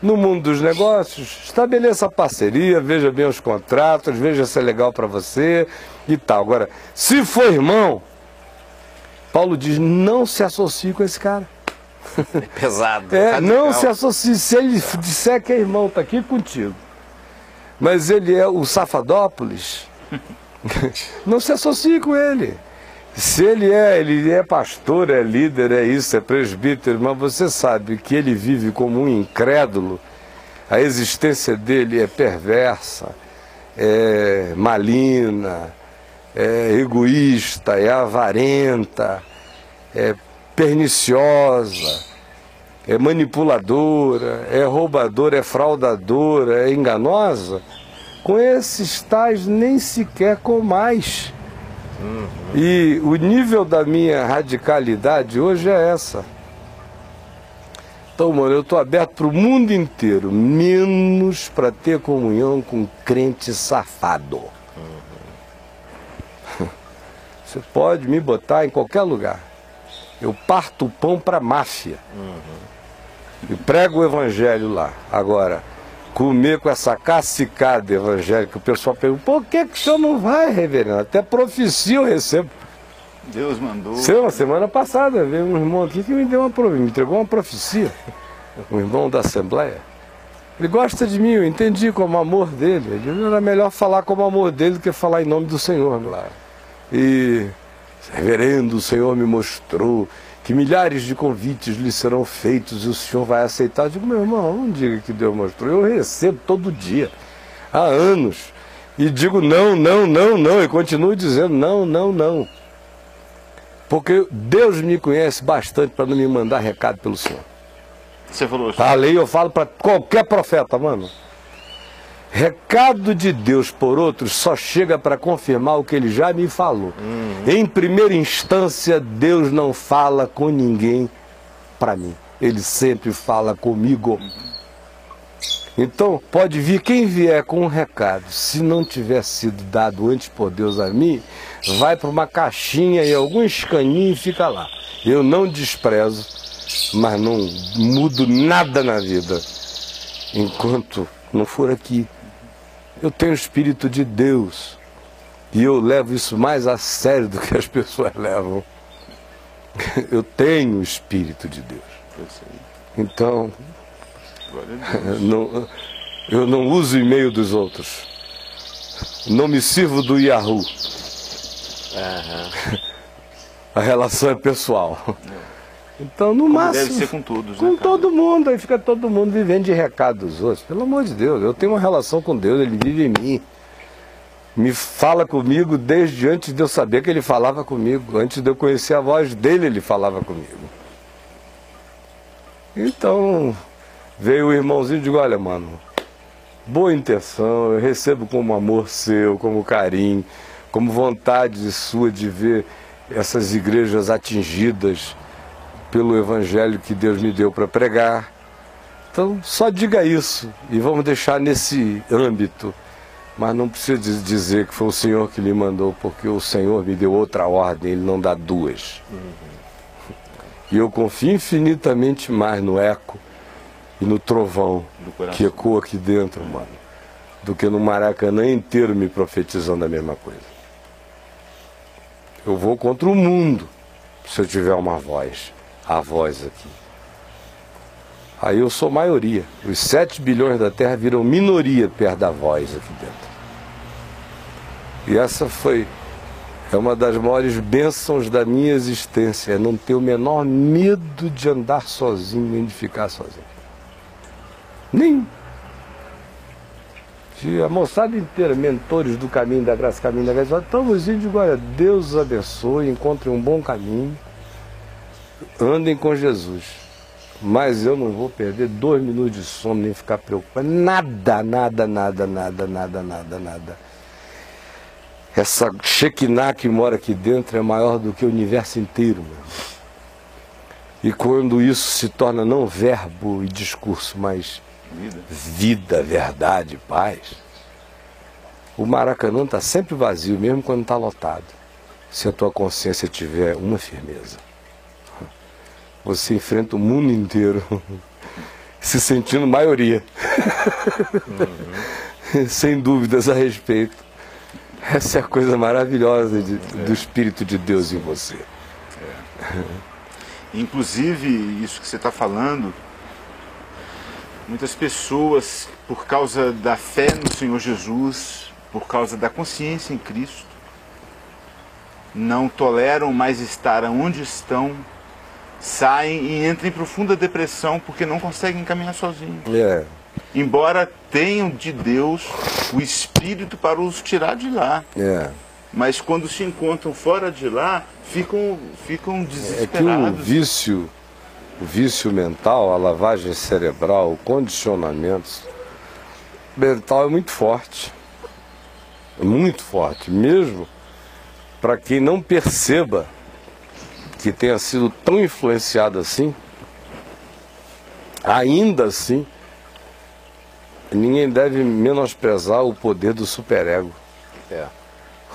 No mundo dos negócios, estabeleça a parceria, veja bem os contratos, veja se é legal para você e tal. Agora, se for irmão, Paulo diz, não se associe com esse cara. É pesado. Não se associe. Se ele disser que é irmão, está aqui contigo, mas ele é o Safadópolis, não se associe com ele. Se ele é pastor, é líder, é isso, é presbítero, mas você sabe que ele vive como um incrédulo, a existência dele é perversa, é maligna, é egoísta, é avarenta, é perniciosa, é manipuladora, é roubadora, é fraudadora, é enganosa, com esses tais nem sequer comais. E o nível da minha radicalidade hoje é essa. Então, mano, eu estou aberto para o mundo inteiro, menos para ter comunhão com crente safado. Você pode me botar em qualquer lugar. Eu parto o pão para a máfia. E prego o evangelho lá. Agora, comer com essa cacicada evangélica, o pessoal pergunta, por que o senhor não vai, reverendo? Até profecia eu recebo. Deus mandou. Semana passada veio um irmão aqui que me entregou uma profecia. Um irmão da Assembleia. Ele gosta de mim, eu entendi como amor dele. Ele era melhor falar como amor dele do que falar em nome do Senhor. Claro. E, reverendo, o Senhor me mostrou que milhares de convites lhe serão feitos e o senhor vai aceitar. Eu digo, meu irmão, não diga que Deus mostrou. Eu recebo todo dia, há anos. E digo não, não, não, não. E continuo dizendo não, não, não. Porque Deus me conhece bastante para não me mandar recado pelo Senhor. Você falou isso. A lei eu falo para qualquer profeta, mano. Recado de Deus por outros só chega para confirmar o que ele já me falou. Em primeira instância, Deus não fala com ninguém para mim. Ele sempre fala comigo. Então, pode vir quem vier com um recado. Se não tiver sido dado antes por Deus a mim, vai para uma caixinha e algum escaninho e fica lá. Eu não desprezo, mas não mudo nada na vida enquanto não for aqui. Eu tenho o Espírito de Deus e eu levo isso mais a sério do que as pessoas levam. Eu tenho o Espírito de Deus. Então, eu não uso o e-mail dos outros. Não me sirvo do Yahoo. A relação é pessoal. Então, no máximo, deve ser com todos, com todo mundo, aí fica todo mundo vivendo de recado dos outros. Pelo amor de Deus, eu tenho uma relação com Deus, Ele vive em mim. Me fala comigo desde antes de eu saber que Ele falava comigo. Antes de eu conhecer a voz dEle, Ele falava comigo. Então, veio o irmãozinho e digo, olha, mano, boa intenção, eu recebo como amor seu, como carinho, como vontade sua de ver essas igrejas atingidas pelo evangelho que Deus me deu para pregar. Então, só diga isso e vamos deixar nesse âmbito. Mas não precisa dizer que foi o Senhor que lhe mandou, porque o Senhor me deu outra ordem, Ele não dá duas. E eu confio infinitamente mais no eco e no trovão que ecoa aqui dentro, mano, do que no Maracanã inteiro me profetizando a mesma coisa. Eu vou contra o mundo se eu tiver uma voz. A voz aqui. Aí eu sou maioria. Os 7 bilhões da Terra viram minoria perto da voz aqui dentro. E essa é uma das maiores bênçãos da minha existência, é não ter o menor medo de andar sozinho, nem de ficar sozinho. Nem. Se a moçada inteira, mentores do caminho da graça, estamos indo de olha, Deus os abençoe, encontrem um bom caminho. Andem com Jesus, mas eu não vou perder 2 minutos de sono, nem ficar preocupado, nada. Essa Shekinah que mora aqui dentro é maior do que o universo inteiro, mano. E quando isso se torna não verbo e discurso, mas vida, verdade, paz, o Maracanã está sempre vazio, mesmo quando está lotado, se a tua consciência tiver uma firmeza. Você enfrenta o mundo inteiro se sentindo maioria. Sem dúvidas a respeito. Essa é a coisa maravilhosa do Espírito de Deus em você. Inclusive, isso que você está falando, muitas pessoas, por causa da fé no Senhor Jesus, por causa da consciência em Cristo, não toleram mais estar onde estão, saem e entram em profunda depressão porque não conseguem caminhar sozinhos. Embora tenham de Deus o Espírito para os tirar de lá. Mas quando se encontram fora de lá, ficam desesperados. É que o vício mental, a lavagem cerebral, o condicionamento mental é muito forte. Muito forte. Mesmo para quem não perceba que tenha sido tão influenciado assim, ainda assim, ninguém deve menosprezar o poder do superego.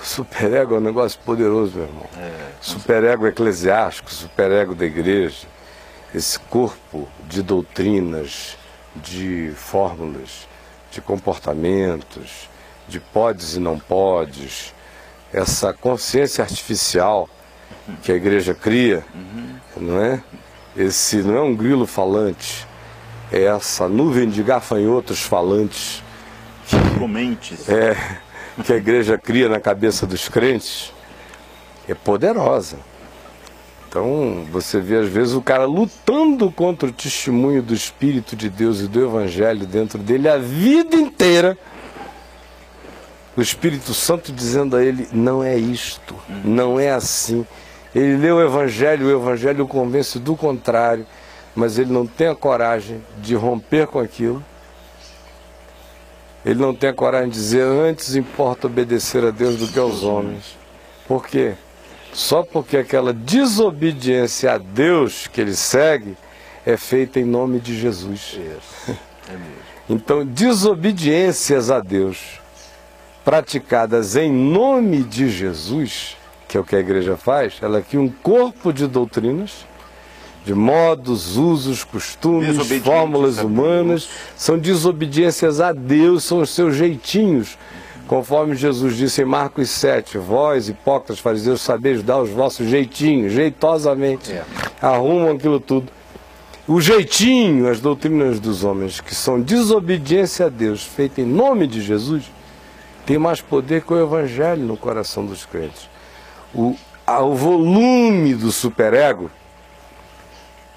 O superego é um negócio poderoso, meu irmão. Superego eclesiástico, superego da igreja, esse corpo de doutrinas, de fórmulas, de comportamentos, de podes e não podes, essa consciência artificial que a igreja cria, não é? Esse não é um grilo falante, é essa nuvem de gafanhotos falantes que a igreja cria na cabeça dos crentes, é poderosa. Então você vê às vezes o cara lutando contra o testemunho do Espírito de Deus e do Evangelho dentro dele a vida inteira, o Espírito Santo dizendo a ele, não é isto, não é assim. Ele lê o Evangelho o convence do contrário, mas ele não tem a coragem de romper com aquilo. Ele não tem a coragem de dizer, antes importa obedecer a Deus do que aos homens. Por quê? Só porque aquela desobediência a Deus que ele segue é feita em nome de Jesus. Então, desobediências a Deus praticadas em nome de Jesus, que é o que a igreja faz, ela cria um corpo de doutrinas, de modos, usos, costumes, fórmulas humanas, são desobediências a Deus, são os seus jeitinhos, conforme Jesus disse em Marcos 7, vós, hipócritas, fariseus, sabeis dar os vossos jeitinhos, jeitosamente, arrumam aquilo tudo. O jeitinho, as doutrinas dos homens, que são desobediência a Deus, feita em nome de Jesus, tem mais poder que o Evangelho no coração dos crentes. O volume do superego,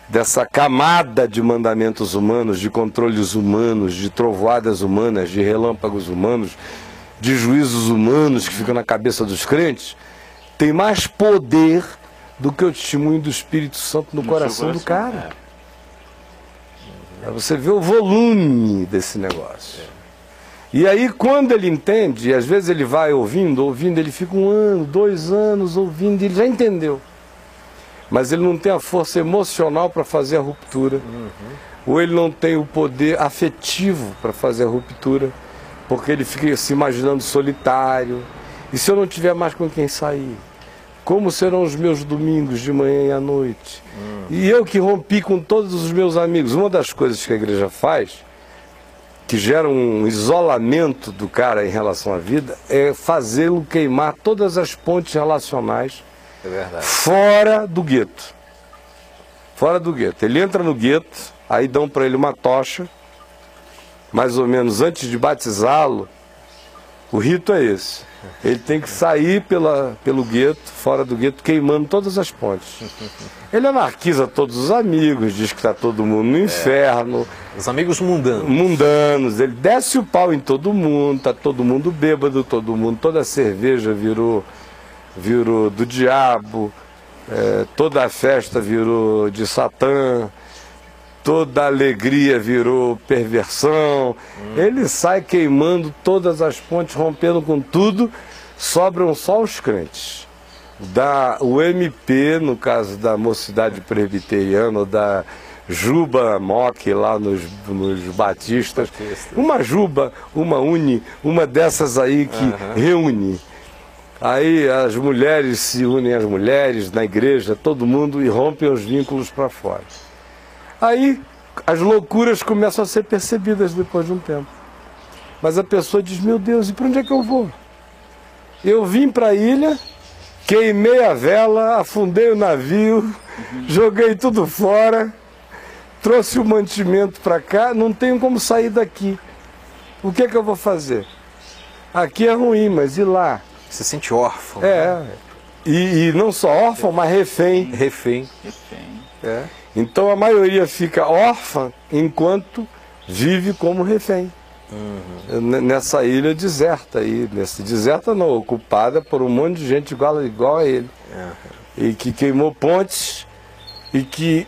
dessa camada de mandamentos humanos, de controles humanos, de trovoadas humanas, de relâmpagos humanos, de juízos humanos que ficam na cabeça dos crentes, tem mais poder do que o testemunho do Espírito Santo no coração do cara. Você vê o volume desse negócio. E aí quando ele entende, e às vezes ele vai ouvindo, ele fica 1 ano, 2 anos ouvindo, e ele já entendeu. Mas ele não tem a força emocional para fazer a ruptura. Ou ele não tem o poder afetivo para fazer a ruptura, porque ele fica se imaginando solitário. E se eu não tiver mais com quem sair? Como serão os meus domingos de manhã e à noite? E eu que rompi com todos os meus amigos. Uma das coisas que a igreja faz, que gera um isolamento do cara em relação à vida, é fazê-lo queimar todas as pontes relacionais fora do gueto. Fora do gueto. Ele entra no gueto, aí dão para ele uma tocha, mais ou menos antes de batizá-lo. O rito é esse. Ele tem que sair pelo gueto, fora do gueto, queimando todas as pontes. Ele anarquiza todos os amigos, diz que está todo mundo no inferno. Os amigos mundanos. Mundanos. Ele desce o pau em todo mundo, está todo mundo bêbado, toda a cerveja virou do diabo, toda a festa virou de Satã, toda a alegria virou perversão. Ele sai queimando todas as pontes, rompendo com tudo, sobram só os crentes. O MP, no caso da Mocidade Presbiteriana, ou da Juba Mock lá nos batistas, uma Juba, uma Uni, uma dessas aí que reúne. Aí as mulheres se unem às mulheres na igreja, todo mundo, e rompem os vínculos para fora. Aí as loucuras começam a ser percebidas depois de um tempo. Mas a pessoa diz, meu Deus, e para onde é que eu vou? Eu vim para a ilha, queimei a vela, afundei o navio, joguei tudo fora, trouxe o mantimento para cá, não tenho como sair daqui. O que é que eu vou fazer? Aqui é ruim, mas e lá? Você se sente órfão. É, né? E não só órfão, mas refém. Refém. É. Então a maioria fica órfã enquanto vive como refém. Nessa ilha deserta aí, deserta não, ocupada por um monte de gente igual a ele. E que queimou pontes e que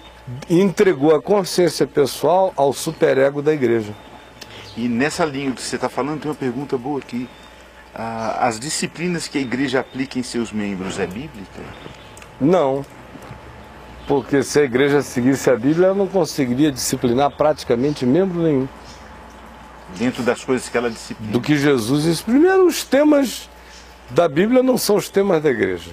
entregou a consciência pessoal ao superego da igreja. E nessa linha que você está falando, tem uma pergunta boa aqui. As disciplinas que a igreja aplica em seus membros é bíblica? Não. Porque se a igreja seguisse a Bíblia, ela não conseguiria disciplinar praticamente membro nenhum. Dentro das coisas que ela disciplina. Do que Jesus disse. Primeiro, os temas da Bíblia não são os temas da igreja.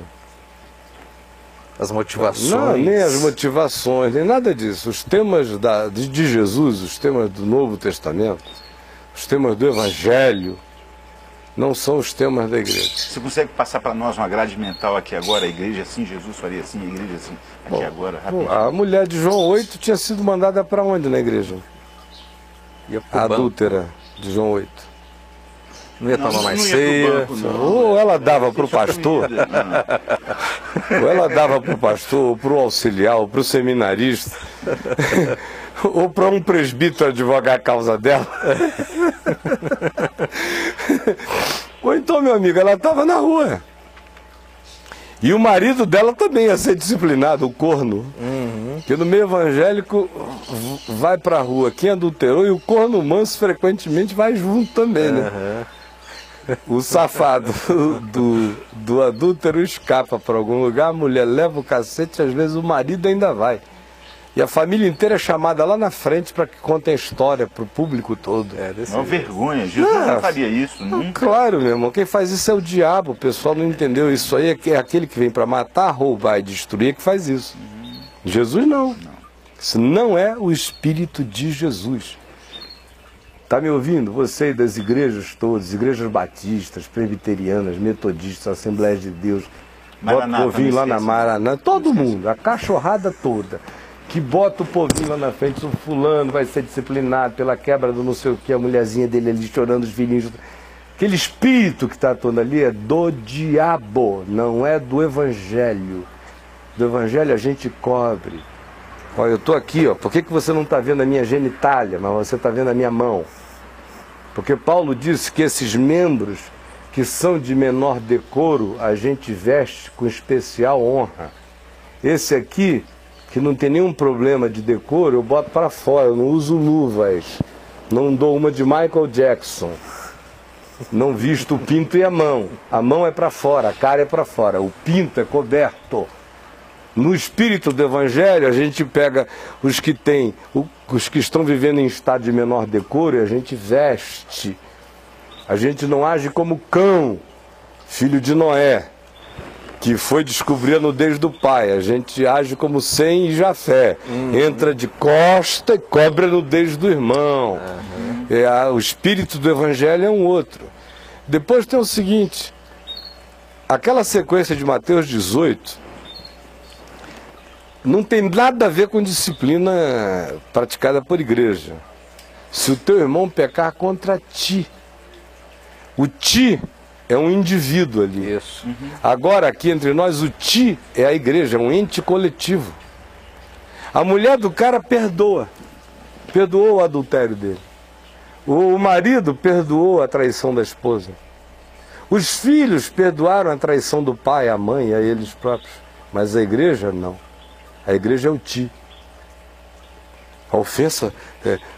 As motivações. Não, nem as motivações, nem nada disso. Os temas de Jesus, os temas do Novo Testamento, os temas do Evangelho, não são os temas da igreja. Você consegue passar para nós uma grade mental aqui agora? A igreja assim, Jesus faria assim, a igreja assim, aqui agora, rapidinho. A mulher de João 8 tinha sido mandada para onde na igreja? A adúltera de João 8. Não ia tomar mais ceia. Ou ela dava para o pastor, ou ela dava para o pastor, ou para o auxiliar, ou para o seminarista, ou para um presbítero advogar a causa dela. Ou então, meu amigo, ela estava na rua. E o marido dela também ia ser disciplinado, o corno. Porque no meio evangélico vai para a rua quem adulterou, e o corno manso frequentemente vai junto também, né? O safado do adúltero escapa para algum lugar, a mulher leva o cacete, às vezes o marido ainda vai. E a família inteira é chamada lá na frente para que contem a história para o público todo. É uma vergonha, Jesus não faria isso nunca. Claro, meu irmão, quem faz isso é o diabo, o pessoal não entendeu. Isso aí é aquele que vem para matar, roubar e destruir que faz isso. Jesus não. Isso não é o Espírito de Jesus. Está me ouvindo? Você das igrejas todas, igrejas batistas, presbiterianas, metodistas, Assembleias de Deus, bota o povinho lá na Maranã, todo mundo, a cachorrada toda, que bota o povinho lá na frente, o fulano vai ser disciplinado pela quebra do não sei o que, a mulherzinha dele ali chorando, os filhinhos. Aquele espírito que está todo ali é do diabo, não é do Evangelho. Do Evangelho a gente cobre. Olha, eu estou aqui, ó. Por que você não está vendo a minha genitália, mas você está vendo a minha mão? Porque Paulo disse que esses membros que são de menor decoro, a gente veste com especial honra. Esse aqui, que não tem nenhum problema de decoro, eu boto para fora, eu não uso luvas. Não dou uma de Michael Jackson. Não visto o pinto e a mão. A mão é para fora, a cara é para fora. O pinto é coberto. No espírito do Evangelho, a gente pega os que estão vivendo em estado de menor decoro e a gente veste. A gente não age como Cão, filho de Noé, que foi descobrir a nudez do pai. A gente age como Sem e Jafé. Entra de costa e cobre a nudez do irmão. O espírito do Evangelho é um outro. Depois tem o seguinte, aquela sequência de Mateus 18... não tem nada a ver com disciplina praticada por igreja. Se o teu irmão pecar contra ti, o ti é um indivíduo ali. Isso. Agora aqui entre nós o ti é a igreja, é um ente coletivo. A mulher do cara perdoou o adultério dele. O marido perdoou a traição da esposa. Os filhos perdoaram a traição do pai, a mãe, a eles próprios. Mas a igreja não. A igreja é o ti. A ofensa,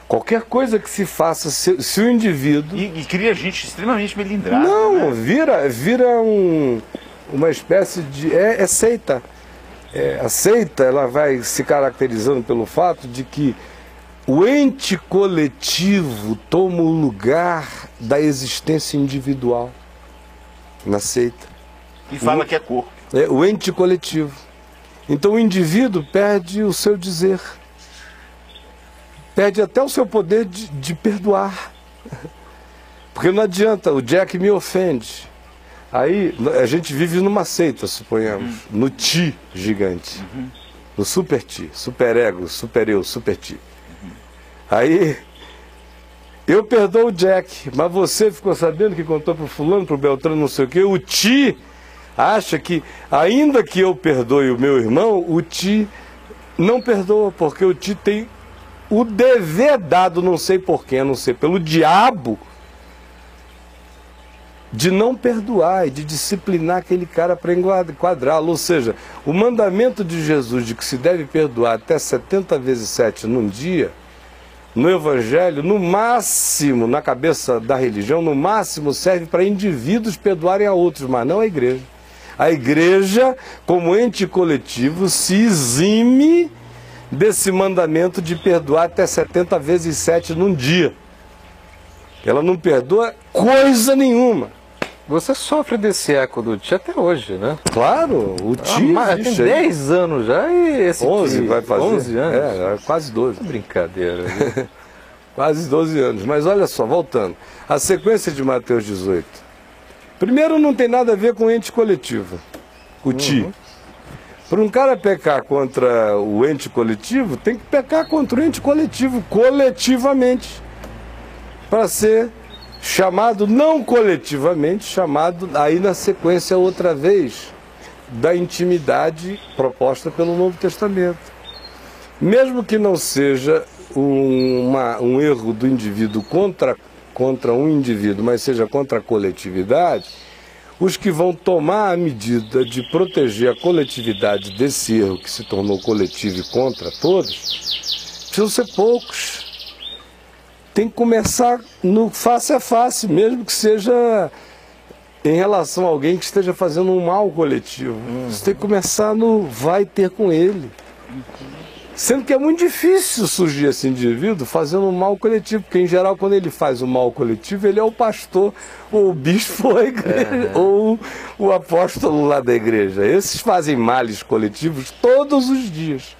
qualquer coisa que se faça, se o indivíduo... E cria gente extremamente melindrada. Não, né? vira uma espécie de... É seita. A seita, ela vai se caracterizando pelo fato de que o ente coletivo toma o lugar da existência individual na seita. E fala que é corpo. O ente coletivo. Então o indivíduo perde o seu dizer, perde até o seu poder de perdoar. Porque não adianta, o Jack me ofende. Aí a gente vive numa seita, suponhamos, no ti gigante. no super-ti, super-ego, super-eu, super-ti. Aí, eu perdoo o Jack, mas você ficou sabendo que contou pro fulano, pro Beltrano, não sei o quê, o Ti acha que, ainda que eu perdoe o meu irmão, o Ti não perdoa, porque o Ti tem o dever dado, não sei por quê, não sei, pelo diabo, de não perdoar e de disciplinar aquele cara para enquadrá-lo. Ou seja, o mandamento de Jesus de que se deve perdoar até 70 vezes 7 num dia, no Evangelho, no máximo, na cabeça da religião, no máximo serve para indivíduos perdoarem a outros, mas não a igreja. A igreja, como ente coletivo, se exime desse mandamento de perdoar até 70 vezes 7 num dia. Ela não perdoa coisa nenhuma. Você sofre desse eco do Ti até hoje, né? Claro, o Ti tem 10 anos já e esse 11 vai fazer. 11 anos? É, quase 12. Brincadeira. Quase 12 anos. Mas olha só, voltando. A sequência de Mateus 18. Primeiro, não tem nada a ver com ente coletivo. O Ti. Para um cara pecar contra o ente coletivo, tem que pecar contra o ente coletivo, coletivamente. Para ser chamado, não coletivamente, chamado aí na sequência outra vez da intimidade proposta pelo Novo Testamento. Mesmo que não seja um erro do indivíduo contra um indivíduo, mas seja contra a coletividade, os que vão tomar a medida de proteger a coletividade desse erro que se tornou coletivo e contra todos, precisam ser poucos. Tem que começar no face a face, mesmo que seja em relação a alguém que esteja fazendo um mal coletivo. Você tem que começar no vai ter com ele. Sendo que é muito difícil surgir esse indivíduo fazendo um mal coletivo, porque em geral quando ele faz um mal coletivo, ele é o pastor, ou o bispo, ou a igreja, ou o apóstolo lá da igreja. Esses fazem males coletivos todos os dias.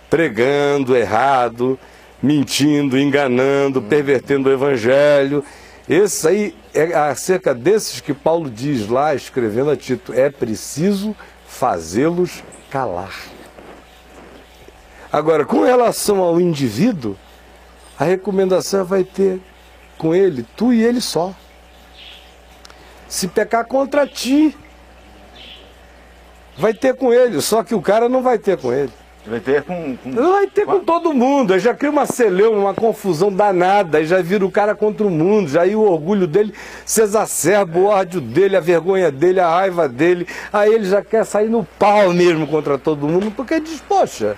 Pregando errado, mentindo, enganando, pervertendo o evangelho. Esse aí é acerca desses que Paulo diz lá, escrevendo a Tito, é preciso fazê-los calar. Agora, com relação ao indivíduo, a recomendação vai ter com ele, tu e ele só. Se pecar contra ti, vai ter com ele, só que o cara não vai ter com ele. Vai ter com... Não vai ter com todo mundo. Aí já cria uma celeuma, uma confusão danada. Aí já vira o cara contra o mundo. Já aí o orgulho dele se exacerba, o ódio dele, a vergonha dele, a raiva dele. Aí ele já quer sair no pau mesmo contra todo mundo, porque diz, poxa,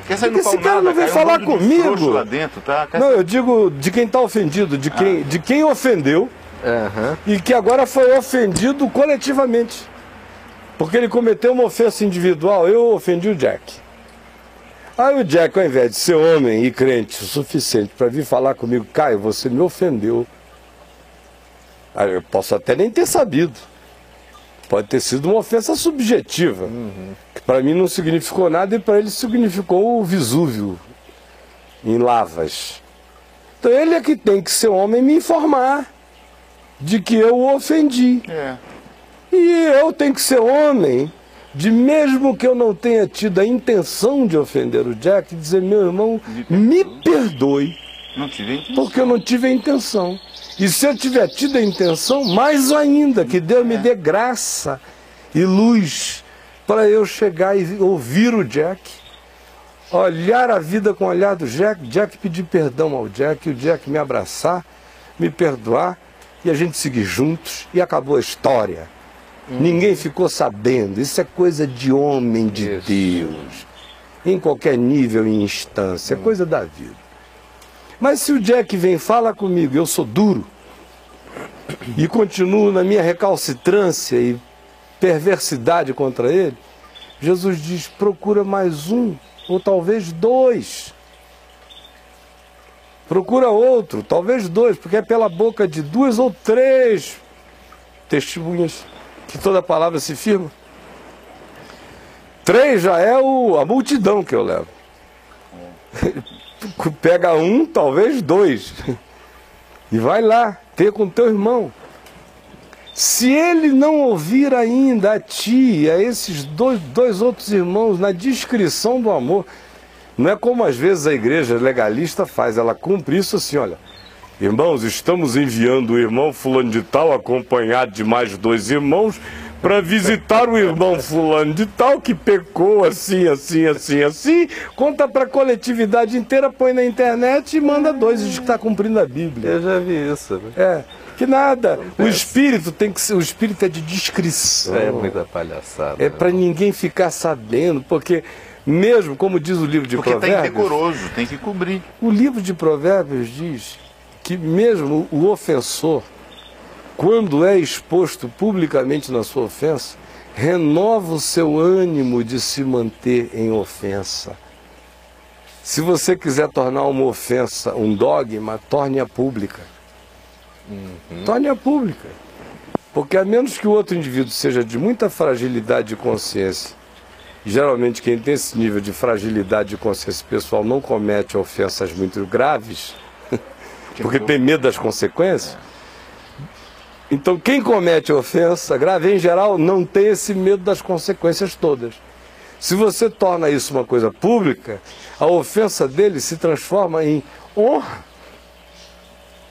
quer sair no pau esse cara não vem falar comigo. Lá dentro, tá? Não, eu digo de quem está ofendido, de quem ofendeu e que agora foi ofendido coletivamente. Porque ele cometeu uma ofensa individual. Eu ofendi o Jack. Aí o Jack, ao invés de ser homem e crente o suficiente para vir falar comigo, Caio, você me ofendeu. Aí eu posso até nem ter sabido. Pode ter sido uma ofensa subjetiva, que para mim não significou nada e para ele significou o Vesúvio em lavas. Então ele é que tem que ser homem e me informar de que eu o ofendi. E eu tenho que ser homem de, mesmo que eu não tenha tido a intenção de ofender o Jack, dizer, meu irmão, me perdoe, porque eu não tive a intenção. E se eu tiver tido a intenção, mais ainda, que Deus me dê graça e luz para eu chegar e ouvir o Jack, olhar a vida com o olhar do Jack, Jack pedir perdão ao Jack, o Jack me abraçar, me perdoar, e a gente seguir juntos, e acabou a história. Ninguém ficou sabendo. Isso é coisa de homem de Deus, em qualquer nível e instância, é coisa da vida. Mas se o Jack vem fala comigo, eu sou duro e continuo na minha recalcitrância e perversidade contra ele, Jesus diz, procura mais um ou talvez dois. Procura outro, talvez dois, porque é pela boca de 2 ou 3 testemunhas que toda palavra se firma. 3 já é a multidão que eu levo. Pega um, talvez 2. E vai lá, ter com teu irmão. Se ele não ouvir ainda a ti e a esses dois outros irmãos na descrição do amor, não é como às vezes a igreja legalista faz, ela cumpre isso assim, olha, irmãos, estamos enviando o irmão fulano de tal, acompanhado de mais 2 irmãos, para visitar o irmão fulano de tal, que pecou assim, conta para a coletividade inteira, põe na internet e manda 2 e diz que está cumprindo a Bíblia. Eu já vi isso. Né? Que nada. O espírito tem que ser, o espírito é de discrição. É muita palhaçada. É para ninguém ficar sabendo, porque mesmo, como diz o livro de Provérbios... Porque tem decoroso, tem que cobrir. O livro de Provérbios diz que mesmo o ofensor, quando é exposto publicamente na sua ofensa, renova o seu ânimo de se manter em ofensa. Se você quiser tornar uma ofensa um dogma, torne-a pública. Torne-a pública. Porque a menos que o outro indivíduo seja de muita fragilidade de consciência, geralmente quem tem esse nível de fragilidade de consciência pessoal não comete ofensas muito graves, porque tem medo das consequências. Então quem comete ofensa grave, em geral, não tem esse medo das consequências todas. Se você torna isso uma coisa pública, a ofensa dele se transforma em honra.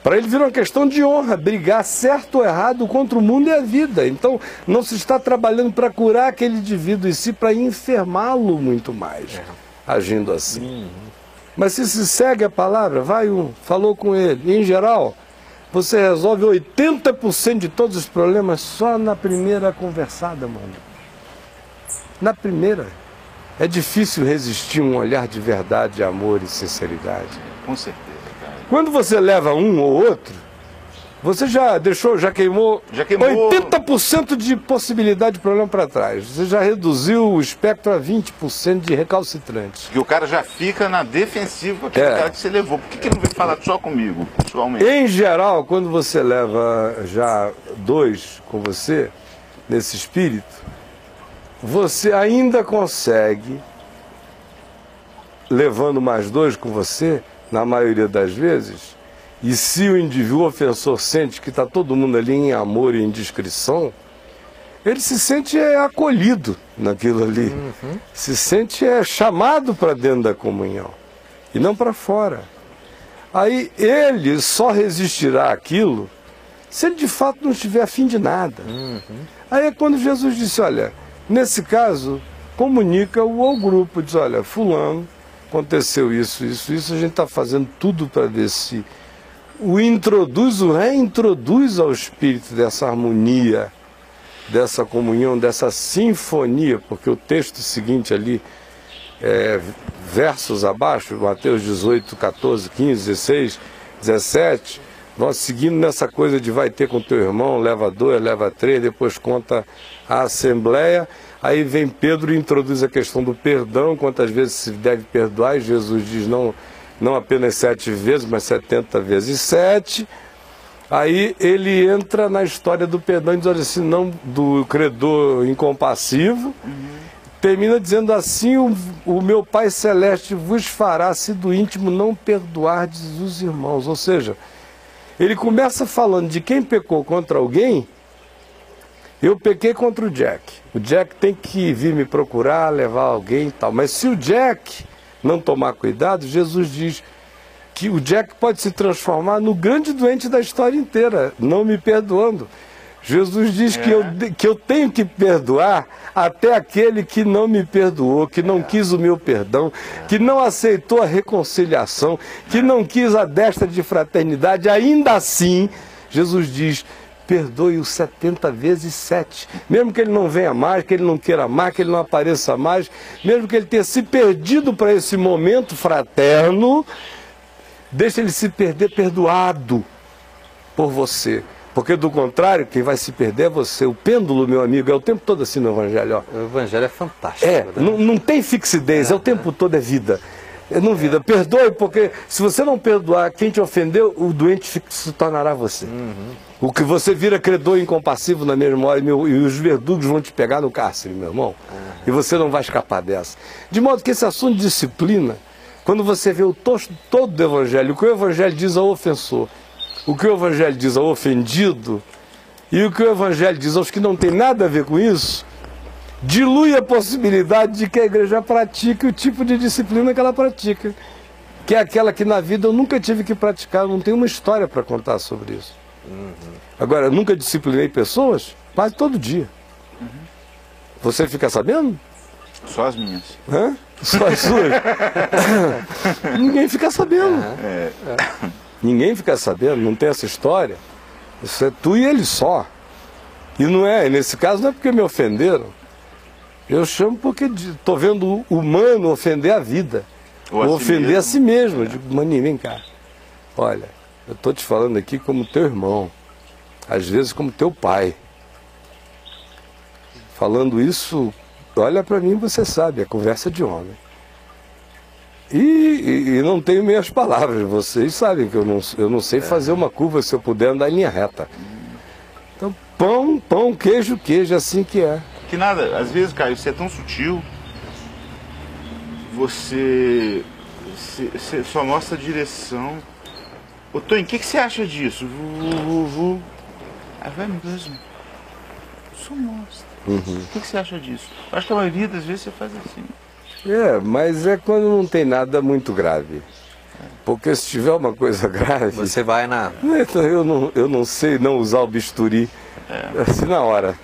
Para ele vira uma questão de honra, brigar certo ou errado contra o mundo e a vida. Então não se está trabalhando para curar aquele indivíduo, e sim para enfermá-lo muito mais, agindo assim. Mas se segue a palavra, vai falou com ele, em geral, você resolve 80% de todos os problemas só na primeira conversada, mano. Na primeira. É difícil resistir um olhar de verdade, amor e sinceridade. Com certeza. Quando você leva um ou outro, você já queimou 80% de possibilidade de problema para trás. Você já reduziu o espectro a 20% de recalcitrantes. Que o cara já fica na defensiva com aquele cara que você levou. Por que ele não veio falar só comigo, pessoalmente? Em geral, quando você leva já 2 com você, nesse espírito, você ainda consegue, levando mais 2 com você, na maioria das vezes, e se o indivíduo ofensor sente que está todo mundo ali em amor e em discrição, ele se sente acolhido naquilo ali, se sente chamado para dentro da comunhão, e não para fora. Aí ele só resistirá àquilo se ele de fato não estiver afim de nada. Aí é quando Jesus disse, olha, nesse caso, comunica-o ao grupo, diz, olha, fulano, aconteceu isso, a gente está fazendo tudo para ver se o reintroduz ao espírito dessa harmonia, dessa comunhão, dessa sinfonia, porque o texto seguinte ali, versos abaixo, Mateus 18, 14, 15, 16, 17, nós seguindo nessa coisa de vai ter com teu irmão, leva 2, leva 3, depois conta a assembleia. Aí vem Pedro e introduz a questão do perdão, quantas vezes se deve perdoar, e Jesus diz não apenas 7 vezes, mas 70 vezes 7. Aí ele entra na história do perdão e diz assim, não do credor incompassivo, termina dizendo assim, o meu Pai Celeste vos fará, se do íntimo não perdoardes os irmãos. Ou seja, ele começa falando de quem pecou contra alguém. Eu pequei contra o Jack. O Jack tem que vir me procurar, levar alguém e tal. Mas se o Jack não tomar cuidado, Jesus diz que o Jack pode se transformar no grande doente da história inteira, não me perdoando. Jesus diz que eu tenho que perdoar até aquele que não me perdoou, que não quis o meu perdão, que não aceitou a reconciliação, que não quis a destra de fraternidade. Ainda assim, Jesus diz, perdoe-o 70 vezes 7. Mesmo que ele não venha mais, que ele não queira mais, que ele não apareça mais, mesmo que ele tenha se perdido para esse momento fraterno, deixa ele se perder perdoado por você. Porque do contrário, quem vai se perder é você. O pêndulo, meu amigo, é o tempo todo assim no Evangelho. Ó. O Evangelho é fantástico. Não tem fixidez, é o tempo todo é vida. Não vida. Perdoe, porque se você não perdoar quem te ofendeu, o doente se tornará você. O que você vira credor incompassivo na mesma hora, e os verdugos vão te pegar no cárcere, meu irmão. E você não vai escapar dessa. De modo que esse assunto de disciplina, quando você vê o todo do Evangelho, o que o Evangelho diz ao ofensor, o que o Evangelho diz ao ofendido, E o que o Evangelho diz aos que não tem nada a ver com isso, dilui a possibilidade de que a igreja pratique o tipo de disciplina que ela pratica, que é aquela que na vida eu nunca tive que praticar, eu não tenho uma história para contar sobre isso. Agora, eu nunca disciplinei pessoas, quase todo dia. Você fica sabendo? Só as minhas. Hã? Só as suas? Ninguém fica sabendo. Ninguém fica sabendo, não tem essa história. Isso é tu e ele só. E não é, nesse caso não é porque me ofenderam. Eu chamo porque estou vendo o humano ofender a vida. Ou ofender a si mesmo. Eu digo, maninho, vem cá. Olha, eu estou te falando aqui como teu irmão. Às vezes como teu pai. Falando isso, olha para mim, você sabe, é conversa de homem. E não tenho meias palavras. Vocês sabem que eu não sei fazer uma curva se eu puder andar em linha reta. Então, pão, queijo, assim que é. Que nada, às vezes, Caio, você é tão sutil, você só mostra a direção. Ô, Tony, o que você acha disso? Aí vai mesmo. Só mostra. O que você acha disso? Acho que a maioria das vezes você faz assim. Mas é quando não tem nada muito grave. Porque se tiver uma coisa grave... Você vai na... Então eu não sei não usar o bisturi assim na hora.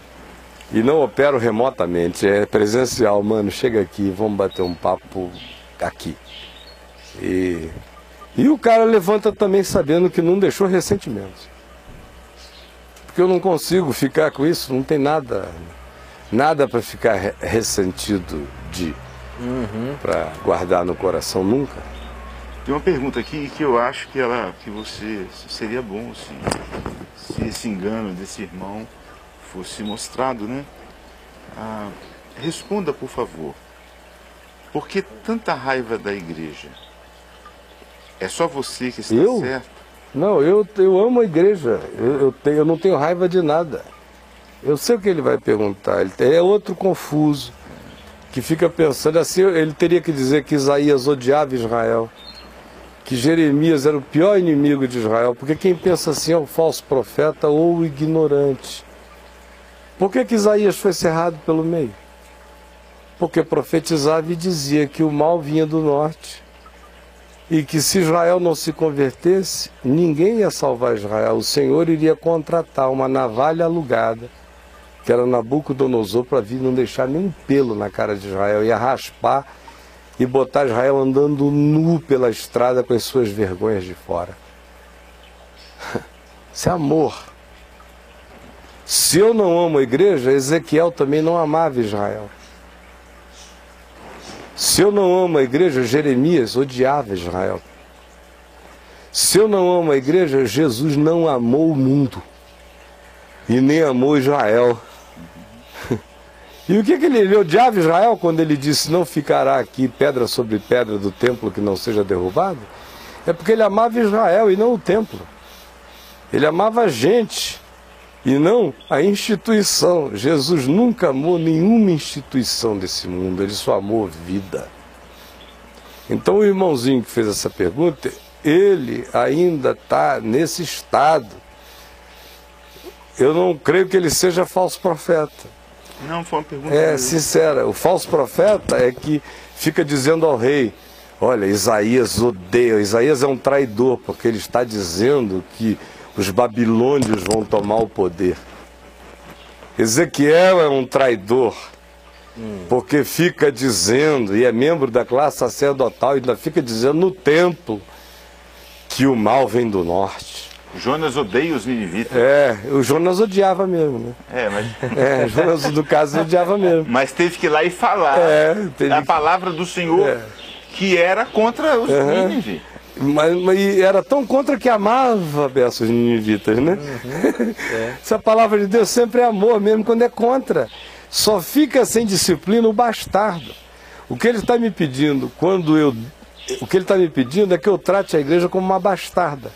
E não opero remotamente, é presencial. Mano, chega aqui, vamos bater um papo aqui. E o cara levanta também sabendo que não deixou ressentimentos. Porque eu não consigo ficar com isso, não tem nada para ficar ressentido para guardar no coração nunca. Tem uma pergunta aqui que eu acho que você seria bom se esse engano desse irmão fosse mostrado, né? Responda, por favor. Por que tanta raiva da igreja? É só você que está certo? Não, eu amo a igreja. Eu não tenho raiva de nada. Eu sei o que ele vai perguntar. Ele é outro confuso, que fica pensando assim, ele teria que dizer que Isaías odiava Israel, que Jeremias era o pior inimigo de Israel, porque quem pensa assim é o falso profeta ou o ignorante. Por que Isaías foi cerrado pelo meio? Porque profetizava e dizia que o mal vinha do norte e que se Israel não se convertesse, ninguém ia salvar Israel. O Senhor iria contratar uma navalha alugada, que era Nabucodonosor, para vir não deixar nem um pelo na cara de Israel, ia raspar e botar Israel andando nu pela estrada com as suas vergonhas de fora. Isso é amor. Se eu não amo a igreja, Ezequiel também não amava Israel. Se eu não amo a igreja, Jeremias odiava Israel. Se eu não amo a igreja, Jesus não amou o mundo e nem amou Israel. E o que ele odiava Israel quando ele disse não ficará aqui pedra sobre pedra do templo que não seja derrubado? É porque ele amava Israel e não o templo. Ele amava a gente e não a instituição. Jesus nunca amou nenhuma instituição desse mundo, ele só amou vida. Então o irmãozinho que fez essa pergunta, ele ainda está nesse estado. Eu não creio que ele seja falso profeta. Não, foi uma pergunta. Sincera, o falso profeta é que fica dizendo ao rei, olha, Isaías odeia, Isaías é um traidor, porque ele está dizendo que os babilônios vão tomar o poder. Ezequiel é um traidor, porque fica dizendo, e é membro da classe sacerdotal, e ainda fica dizendo no templo que o mal vem do norte. Jonas odeia os ninivitas. O Jonas odiava mesmo, né? Jonas, no caso, odiava mesmo. Mas teve que ir lá e falar a palavra do Senhor, que era contra os Nínive. Mas era tão contra que amava os ninivitas, né? Essa palavra de Deus sempre é amor, mesmo quando é contra. Só fica sem disciplina o bastardo. O que ele está me pedindo, o que ele está me pedindo é que eu trate a igreja como uma bastarda.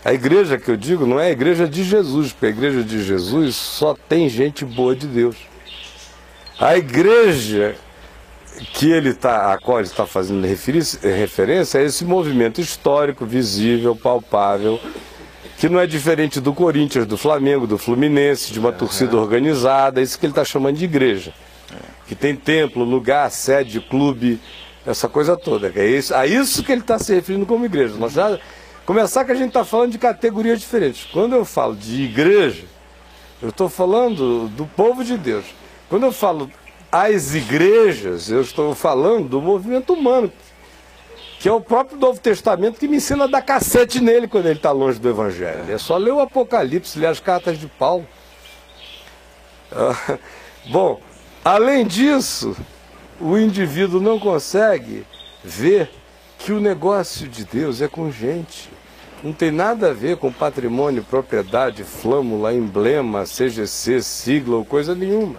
A igreja que eu digo não é a igreja de Jesus, porque a igreja de Jesus só tem gente boa de Deus. A igreja a qual ele está fazendo referência é esse movimento histórico, visível, palpável, que não é diferente do Corinthians, do Flamengo, do Fluminense, de uma torcida organizada, isso que ele está chamando de igreja. Que tem templo, lugar, sede, clube, essa coisa toda. É isso, a isso que ele está se referindo como igreja. Nós já começar que a gente está falando de categorias diferentes. Quando eu falo de igreja, eu estou falando do povo de Deus. Quando eu falo as igrejas, eu estou falando do movimento humano, que é o próprio Novo Testamento que me ensina a dar cacete nele quando ele está longe do Evangelho. É só ler o Apocalipse, ler as cartas de Paulo. Bom, além disso, o indivíduo não consegue ver que o negócio de Deus é com gente. Não tem nada a ver com patrimônio, propriedade, flâmula, emblema, CGC, sigla ou coisa nenhuma.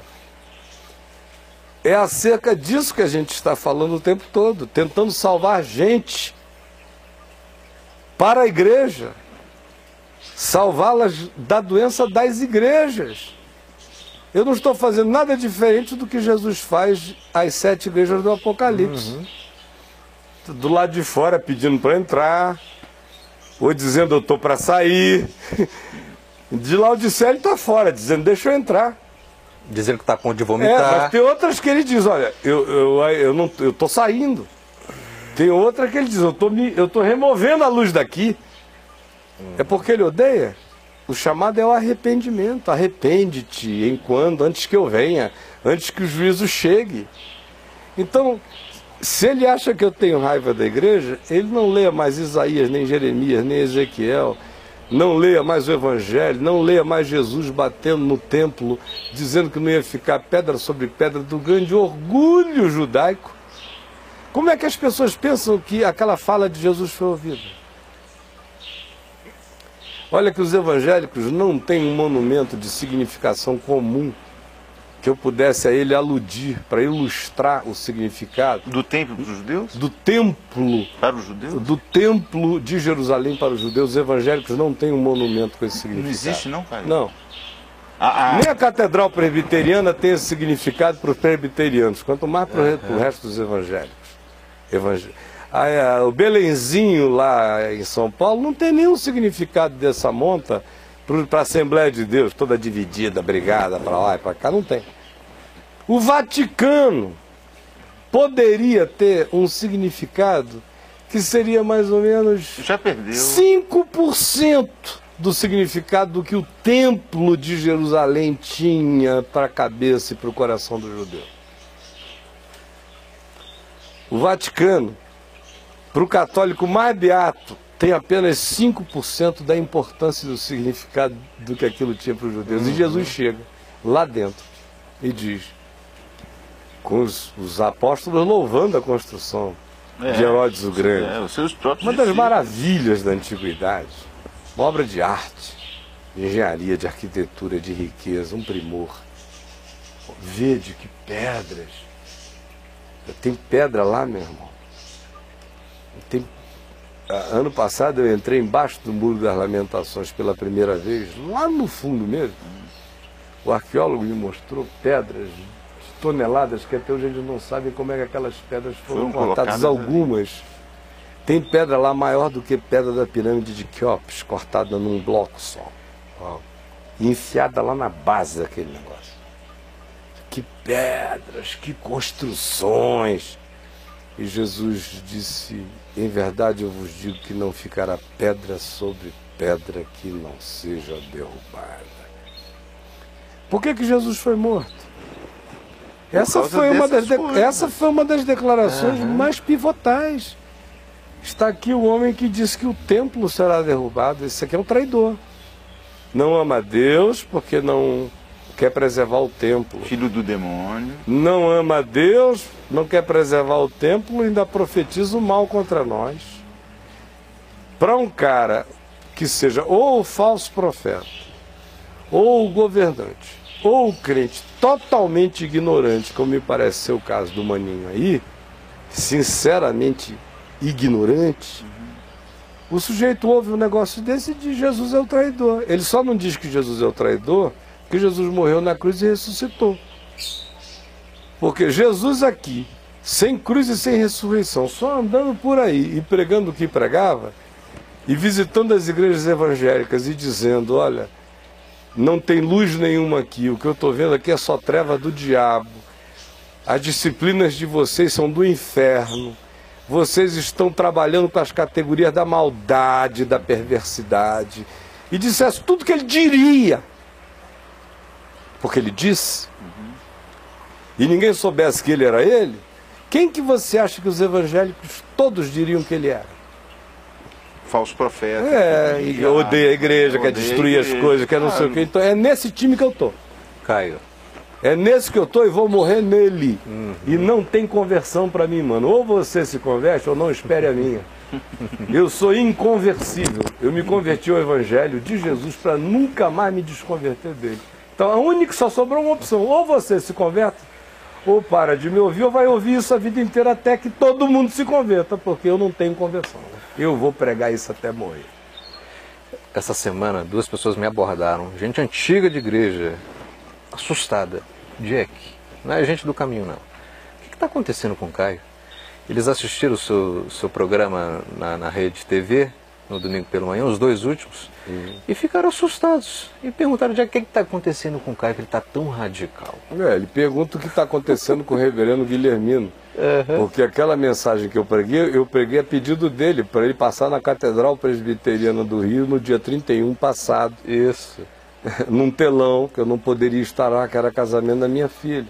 É acerca disso que a gente está falando o tempo todo, tentando salvar gente para a igreja, salvá-las da doença das igrejas. Eu não estou fazendo nada diferente do que Jesus faz às 7 igrejas do Apocalipse. Do lado de fora pedindo para entrar, ou dizendo eu estou para sair. De Laodiceia ele está fora, dizendo deixa eu entrar. Dizendo que está a ponto de vomitar. Mas tem outras que ele diz, olha, eu estou saindo. Tem outra que ele diz, eu estou removendo a luz daqui. É porque ele odeia. O chamado é o arrependimento. Arrepende-te antes que eu venha, antes que o juízo chegue. Então, se ele acha que eu tenho raiva da igreja, ele não leia mais Isaías, nem Jeremias, nem Ezequiel, não leia mais o Evangelho, não leia mais Jesus batendo no templo, dizendo que não ia ficar pedra sobre pedra, do grande orgulho judaico. Como é que as pessoas pensam que aquela fala de Jesus foi ouvida? Olha que os evangélicos não têm um monumento de significação comum que eu pudesse a ele aludir para ilustrar o significado. Do templo para os judeus? Do templo. Para os judeus? Do templo de Jerusalém para os judeus. Os evangélicos não têm um monumento com esse significado. Não existe não, cara? Não. Nem a catedral presbiteriana tem esse significado para os presbiterianos, quanto mais para o resto dos evangélicos. O Belenzinho lá em São Paulo não tem nenhum significado dessa monta para a Assembleia de Deus, toda dividida, brigada para lá e para cá, não tem. O Vaticano poderia ter um significado que seria mais ou menos já perdeu 5% do significado do que o Templo de Jerusalém tinha para a cabeça e para o coração do judeu. O Vaticano, para o católico mais beato, tem apenas 5% da importância do significado do que aquilo tinha para os judeus. E Jesus chega lá dentro e diz, com os apóstolos louvando a construção de Herodes o Grande, os seus próprios uma das maravilhas da antiguidade, uma obra de arte, de engenharia, de arquitetura, de riqueza, um primor. Vede que pedras. Tem pedra lá, meu irmão. Ano passado eu entrei embaixo do Muro das Lamentações pela primeira vez, lá no fundo mesmo. O arqueólogo me mostrou pedras de toneladas que até hoje eles não sabem como é que aquelas pedras foram cortadas. Algumas. Tem pedra lá maior do que pedra da pirâmide de Quéops, cortada num bloco só. E enfiada lá na base daquele negócio. Que pedras, que construções. E Jesus disse, em verdade eu vos digo que não ficará pedra sobre pedra que não seja derrubada. Por que Jesus foi morto? Essa foi uma das declarações mais pivotais. Está aqui o homem que disse que o templo será derrubado. Esse aqui é um traidor. Não ama a Deus porque não quer preservar o templo. Filho do demônio. Não ama a Deus, não quer preservar o templo e ainda profetiza o mal contra nós. Para um cara que seja ou o falso profeta, ou o governante, ou o crente totalmente ignorante, como me parece ser o caso do maninho aí, sinceramente ignorante, o sujeito ouve um negócio desse e diz Jesus é o traidor. Ele só não diz que Jesus é o traidor porque Jesus morreu na cruz e ressuscitou. Porque Jesus aqui, sem cruz e sem ressurreição, só andando por aí e pregando o que pregava, e visitando as igrejas evangélicas e dizendo, olha, não tem luz nenhuma aqui, o que eu estou vendo aqui é só treva do diabo, as disciplinas de vocês são do inferno, vocês estão trabalhando com as categorias da maldade, da perversidade, e dissesse tudo que ele diria, porque ele disse, e ninguém soubesse que ele era ele, quem que você acha que os evangélicos todos diriam que ele era? Falso profeta. Odeia a igreja, quer destruir as coisas, quer não sei o quê. Então é nesse time que eu tô. Caio. É nesse que eu tô e vou morrer nele. E não tem conversão para mim, mano. Ou você se converte ou não espere a minha. Eu sou inconversível. Eu me converti ao evangelho de Jesus para nunca mais me desconverter dele. Então a única, só sobrou uma opção. Ou você se converte, ou para de me ouvir, ou vai ouvir isso a vida inteira até que todo mundo se converta, porque eu não tenho conversão. Eu vou pregar isso até morrer. Essa semana, 2 pessoas me abordaram, gente antiga de igreja, assustada. Jack, não é gente do caminho não. O que está acontecendo com o Caio? Eles assistiram o seu programa na Rede TV, no domingo pela manhã, os 2 últimos, e ficaram assustados. E perguntaram, Jack, o que está acontecendo com o Caio, que ele está tão radical? Ele pergunta o que está acontecendo com o reverendo Guilhermino. Porque aquela mensagem que eu preguei a pedido dele, para ele passar na Catedral Presbiteriana do Rio no dia 31 passado. Isso. Num telão, que eu não poderia estar lá, que era casamento da minha filha.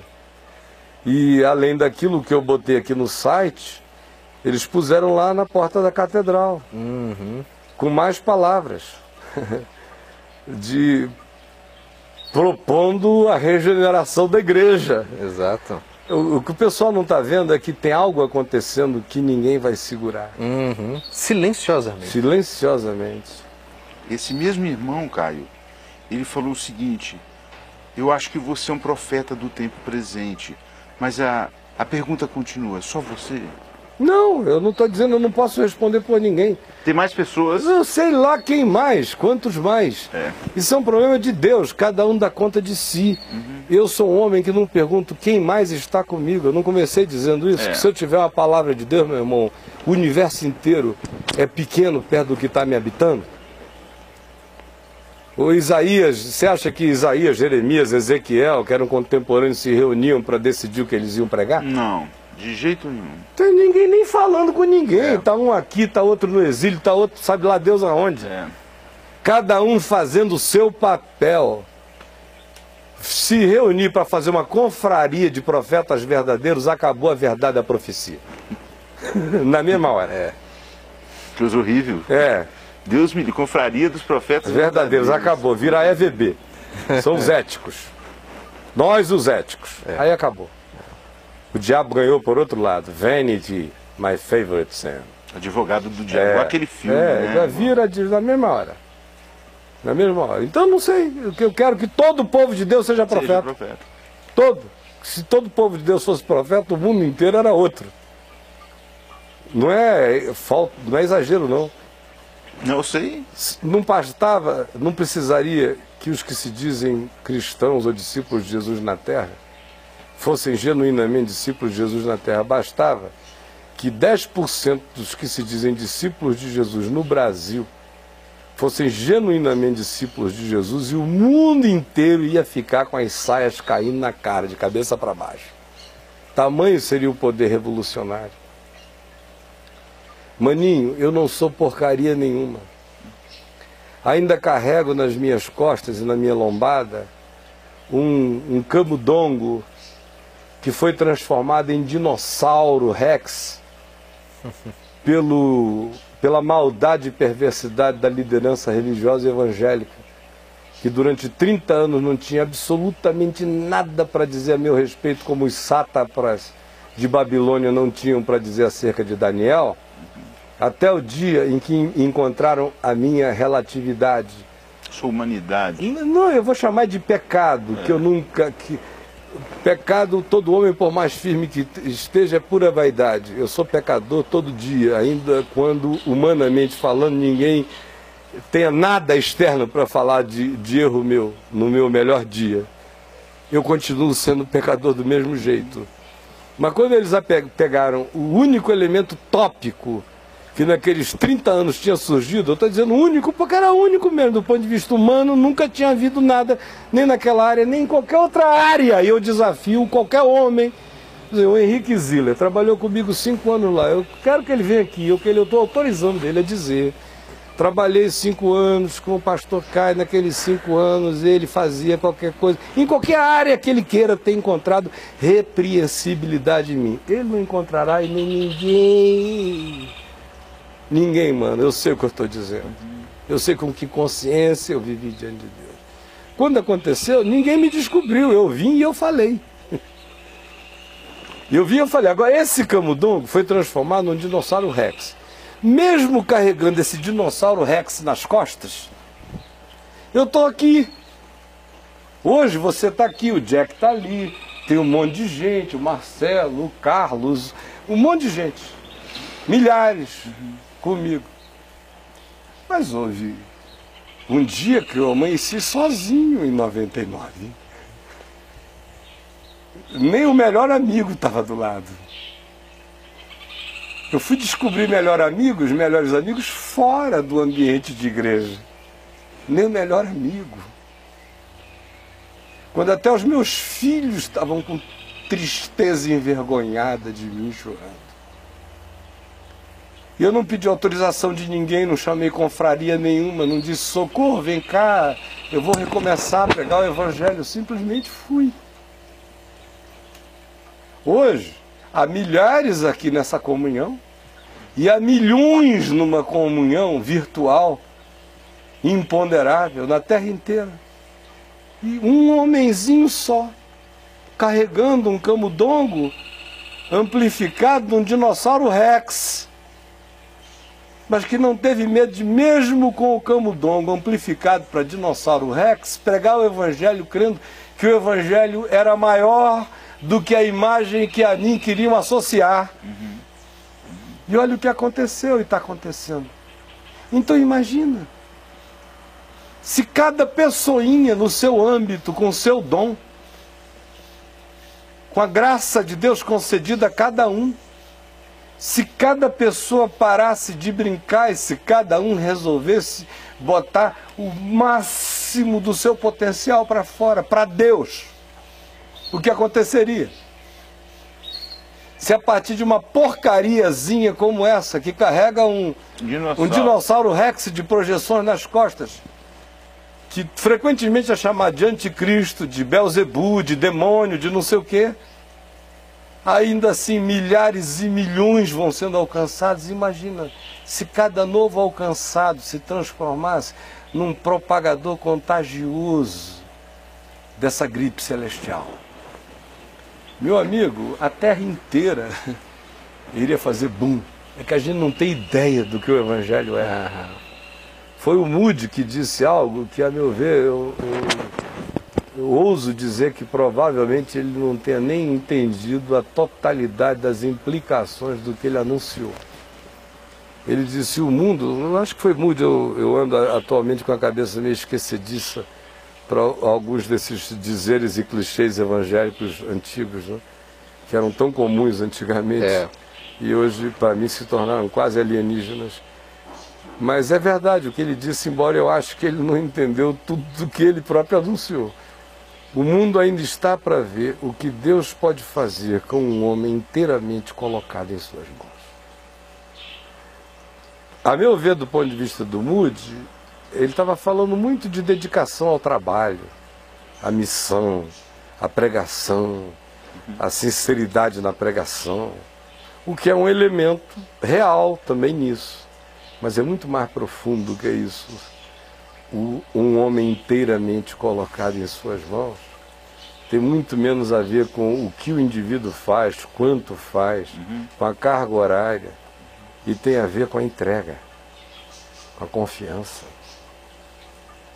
E além daquilo que eu botei aqui no site, eles puseram lá na porta da Catedral, com mais palavras, propondo a regeneração da igreja. Exato. O que o pessoal não está vendo é que tem algo acontecendo que ninguém vai segurar. Silenciosamente. Silenciosamente. Esse mesmo irmão, Caio, ele falou o seguinte, eu acho que você é um profeta do tempo presente, mas a pergunta continua, só você? Não, eu não estou dizendo, eu não posso responder por ninguém. Tem mais pessoas? Eu sei lá quem mais, quantos mais. Isso é um problema de Deus, cada um dá conta de si. Eu sou um homem que não pergunto quem mais está comigo. Eu não comecei dizendo isso. Se eu tiver uma palavra de Deus, meu irmão, o universo inteiro é pequeno perto do que está me habitando. O Isaías, você acha que Isaías, Jeremias, Ezequiel, que eram contemporâneos, se reuniam para decidir o que eles iam pregar? Não, de jeito nenhum. Não tem ninguém nem falando com ninguém. Está um aqui, está outro no exílio, está outro, sabe lá Deus aonde. Cada um fazendo o seu papel. Se reunir para fazer uma confraria de profetas verdadeiros, acabou a verdade da profecia. Na mesma hora. Coisa horrível. Deus me livre, confraria dos profetas verdadeiros. Acabou, vira EVB. São os éticos. Nós os éticos. Aí acabou. O diabo ganhou por outro lado. Vanity, my favorite sin. Advogado do diabo, aquele filme, né? Vira na mesma hora. Na mesma hora. Então não sei. Eu quero que todo o povo de Deus seja profeta. Todo. Se todo o povo de Deus fosse profeta, o mundo inteiro era outro. Não é exagero, não. Não sei. Não bastava, não precisaria que os que se dizem cristãos ou discípulos de Jesus na terra fossem genuinamente discípulos de Jesus na terra. Bastava que 10% dos que se dizem discípulos de Jesus no Brasil fossem genuinamente discípulos de Jesus e o mundo inteiro ia ficar com as saias caindo na cara, de cabeça para baixo. Tamanho seria o poder revolucionário. Maninho, eu não sou porcaria nenhuma. Ainda carrego nas minhas costas e na minha lombada um camundongo que foi transformado em dinossauro Rex pela maldade e perversidade da liderança religiosa evangélica, que durante 30 anos não tinha absolutamente nada para dizer a meu respeito, como os sátrapas de Babilônia não tinham para dizer acerca de Daniel, até o dia em que encontraram a minha relatividade. Sua humanidade. Não, eu vou chamar de pecado, que eu nunca... Pecado, todo homem, por mais firme que esteja, é pura vaidade. Eu sou pecador todo dia, ainda quando, humanamente falando, ninguém tenha nada externo para falar de erro meu, no meu melhor dia. Eu continuo sendo pecador do mesmo jeito. Mas quando eles pegaram o único elemento tópico que naqueles 30 anos tinha surgido, eu estou dizendo único, porque era único mesmo, do ponto de vista humano, nunca tinha havido nada, nem naquela área, nem em qualquer outra área. E eu desafio qualquer homem. O Henrique Ziller trabalhou comigo 5 anos lá, eu quero que ele venha aqui, eu estou autorizando ele a dizer. Trabalhei 5 anos com o pastor Caio, naqueles 5 anos ele fazia qualquer coisa, em qualquer área que ele queira ter encontrado repreensibilidade em mim. Ele não encontrará em ninguém. Ninguém, mano, eu sei o que eu estou dizendo. Eu sei com que consciência eu vivi diante de Deus. Quando aconteceu, ninguém me descobriu, eu vim e eu falei. Eu vim e eu falei, agora esse camundongo foi transformado num dinossauro Rex. Mesmo carregando esse dinossauro Rex nas costas, eu estou aqui. Hoje você está aqui, o Jack está ali, tem um monte de gente, o Marcelo, o Carlos, um monte de gente. Milhares comigo. Mas houve um dia que eu amanheci sozinho em 99. Nem o melhor amigo estava do lado. Eu fui descobrir melhores amigos fora do ambiente de igreja. Nem o melhor amigo. Quando até os meus filhos estavam com tristeza envergonhada de mim chorando. E eu não pedi autorização de ninguém, não chamei confraria nenhuma, não disse socorro, vem cá, eu vou recomeçar a pregar o evangelho. Eu simplesmente fui. Hoje, há milhares aqui nessa comunhão e há milhões numa comunhão virtual, imponderável, na terra inteira. E um homenzinho só, carregando um camundongo amplificado de um dinossauro Rex, mas que não teve medo de, mesmo com o camundongo amplificado para dinossauro Rex, pregar o evangelho crendo que o evangelho era maior do que a imagem que a mim queriam associar. E olha o que aconteceu e está acontecendo. Então imagina, se cada pessoinha no seu âmbito, com o seu dom, com a graça de Deus concedida a cada um, se cada pessoa parasse de brincar e se cada um resolvesse botar o máximo do seu potencial para fora, para Deus, o que aconteceria? Se a partir de uma porcariazinha como essa, que carrega um dinossauro Rex de projeções nas costas, que frequentemente é chamado de anticristo, de Belzebu, de demônio, de não sei o quê, ainda assim milhares e milhões vão sendo alcançados. Imagina se cada novo alcançado se transformasse num propagador contagioso dessa gripe celestial. Meu amigo, a terra inteira iria fazer boom. É que a gente não tem ideia do que o evangelho é. Foi o Moody que disse algo que, a meu ver, eu ouso dizer que provavelmente ele não tenha nem entendido a totalidade das implicações do que ele anunciou. Ele disse, o mundo, eu acho que foi Moody, eu ando atualmente com a cabeça meio esquecediça para alguns desses dizeres e clichês evangélicos antigos, né? Que eram tão comuns antigamente e hoje para mim se tornaram quase alienígenas. Mas é verdade o que ele disse, embora eu acho que ele não entendeu tudo o que ele próprio anunciou. O mundo ainda está para ver o que Deus pode fazer com um homem inteiramente colocado em suas mãos. A meu ver, do ponto de vista do Moody, ele estava falando muito de dedicação ao trabalho, à missão, à pregação, à sinceridade na pregação, o que é um elemento real também nisso. Mas é muito mais profundo do que isso. Um homem inteiramente colocado em suas mãos tem muito menos a ver com o que o indivíduo faz, quanto faz, com a carga horária, e tem a ver com a entrega, com a confiança,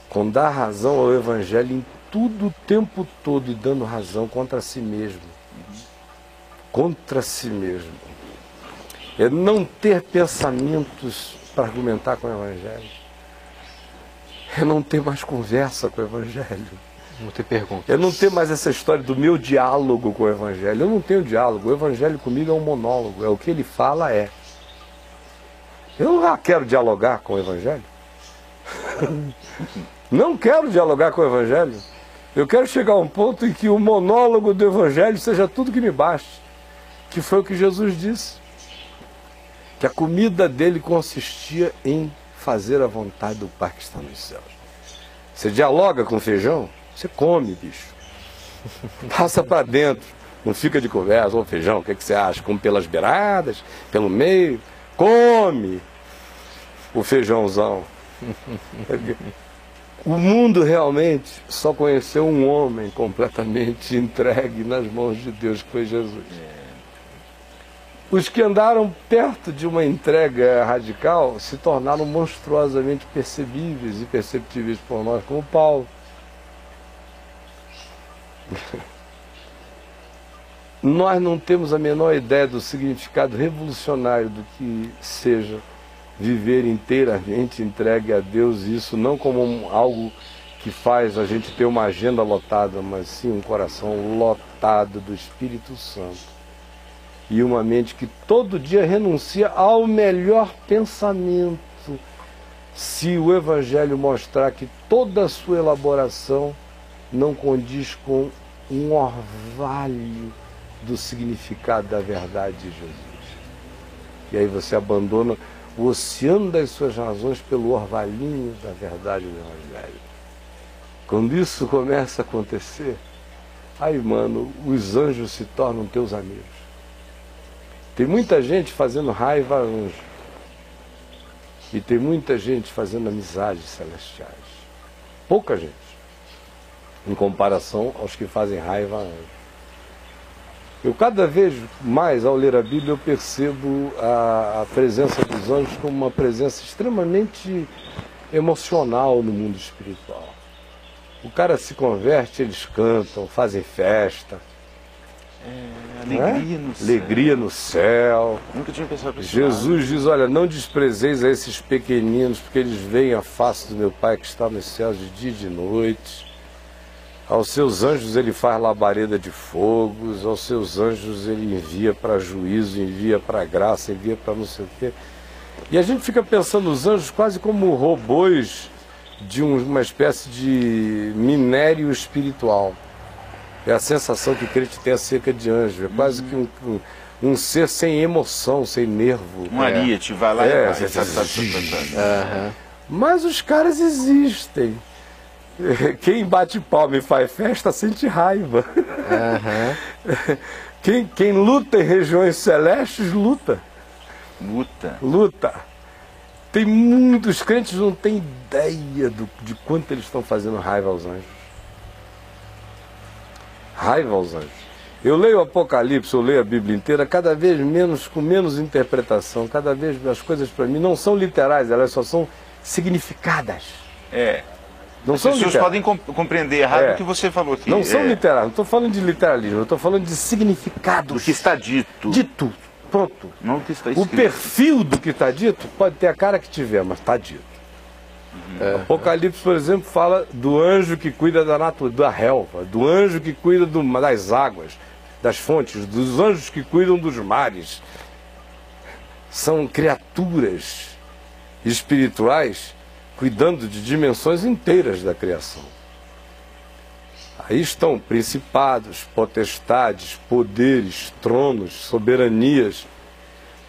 com dar razão ao evangelho em tudo o tempo todo e dando razão contra si mesmo. Contra si mesmo. É não ter pensamentos para argumentar com o evangelho. É não ter mais conversa com o evangelho. Não ter perguntas. É não ter mais essa história do meu diálogo com o evangelho. Eu não tenho diálogo. O evangelho comigo é um monólogo. É o que ele fala, é. Eu não quero dialogar com o Evangelho. Não quero dialogar com o Evangelho. Eu quero chegar a um ponto em que o monólogo do Evangelho seja tudo que me baste. Que foi o que Jesus disse. Que a comida dele consistia em fazer a vontade do Pai que está nos céus. Você dialoga com feijão, você come, bicho. Passa para dentro. Não fica de conversa. Ô feijão, o que você acha? Come pelas beiradas, pelo meio. Come o feijãozão. O mundo realmente só conheceu um homem completamente entregue nas mãos de Deus, que foi Jesus. Os que andaram perto de uma entrega radical se tornaram monstruosamente percebíveis e perceptíveis por nós, como Paulo. Nós não temos a menor ideia do significado revolucionário do que seja viver inteiramente entregue a Deus, isso não como algo que faz a gente ter uma agenda lotada, mas sim um coração lotado do Espírito Santo. E uma mente que todo dia renuncia ao melhor pensamento, se o Evangelho mostrar que toda a sua elaboração não condiz com um orvalho do significado da verdade de Jesus. E aí você abandona o oceano das suas razões pelo orvalhinho da verdade do Evangelho. Quando isso começa a acontecer, aí, mano, os anjos se tornam teus amigos. Tem muita gente fazendo raiva a anjo. E tem muita gente fazendo amizades celestiais. Pouca gente, em comparação aos que fazem raiva a anjo. Eu cada vez mais, ao ler a Bíblia, eu percebo a presença dos anjos como uma presença extremamente emocional no mundo espiritual. O cara se converte, eles cantam, fazem festa. Alegria no céu. Alegria no céu. Nunca tinha pensado por isso. Jesus diz, olha, não desprezeis a esses pequeninos, porque eles veem a face do meu Pai que está nos céus de dia e de noite. Aos seus anjos ele faz labareda de fogos, aos seus anjos ele envia para juízo, envia para graça, envia para não sei o quê. E a gente fica pensando os anjos quase como robôs de uma espécie de minério espiritual. É a sensação que o crente tem acerca de anjo. É quase que um ser sem emoção, sem nervo. Um ariete, vai lá e vai. Mas os caras existem. Quem bate palma e faz festa sente raiva. Quem luta em regiões celestes, luta. Luta. Tem muitos crentes não têm ideia de quanto eles estão fazendo raiva aos anjos. Raiva aos anjos. Eu leio o Apocalipse, eu leio a Bíblia inteira, cada vez menos, com menos interpretação, cada vez as coisas para mim não são literais, elas só são significadas. Não as pessoas podem compreender errado o que você falou aqui. Não são literais, não estou falando de literalismo, eu estou falando de significado. Do que está dito. Dito, pronto. Não o que está escrito. O perfil do que está dito pode ter a cara que tiver, mas está dito. Apocalipse, por exemplo, fala do anjo que cuida da natureza, da relva, do anjo que cuida das águas, das fontes, dos anjos que cuidam dos mares. São criaturas espirituais cuidando de dimensões inteiras da criação. Aí estão principados, potestades, poderes, tronos, soberanias,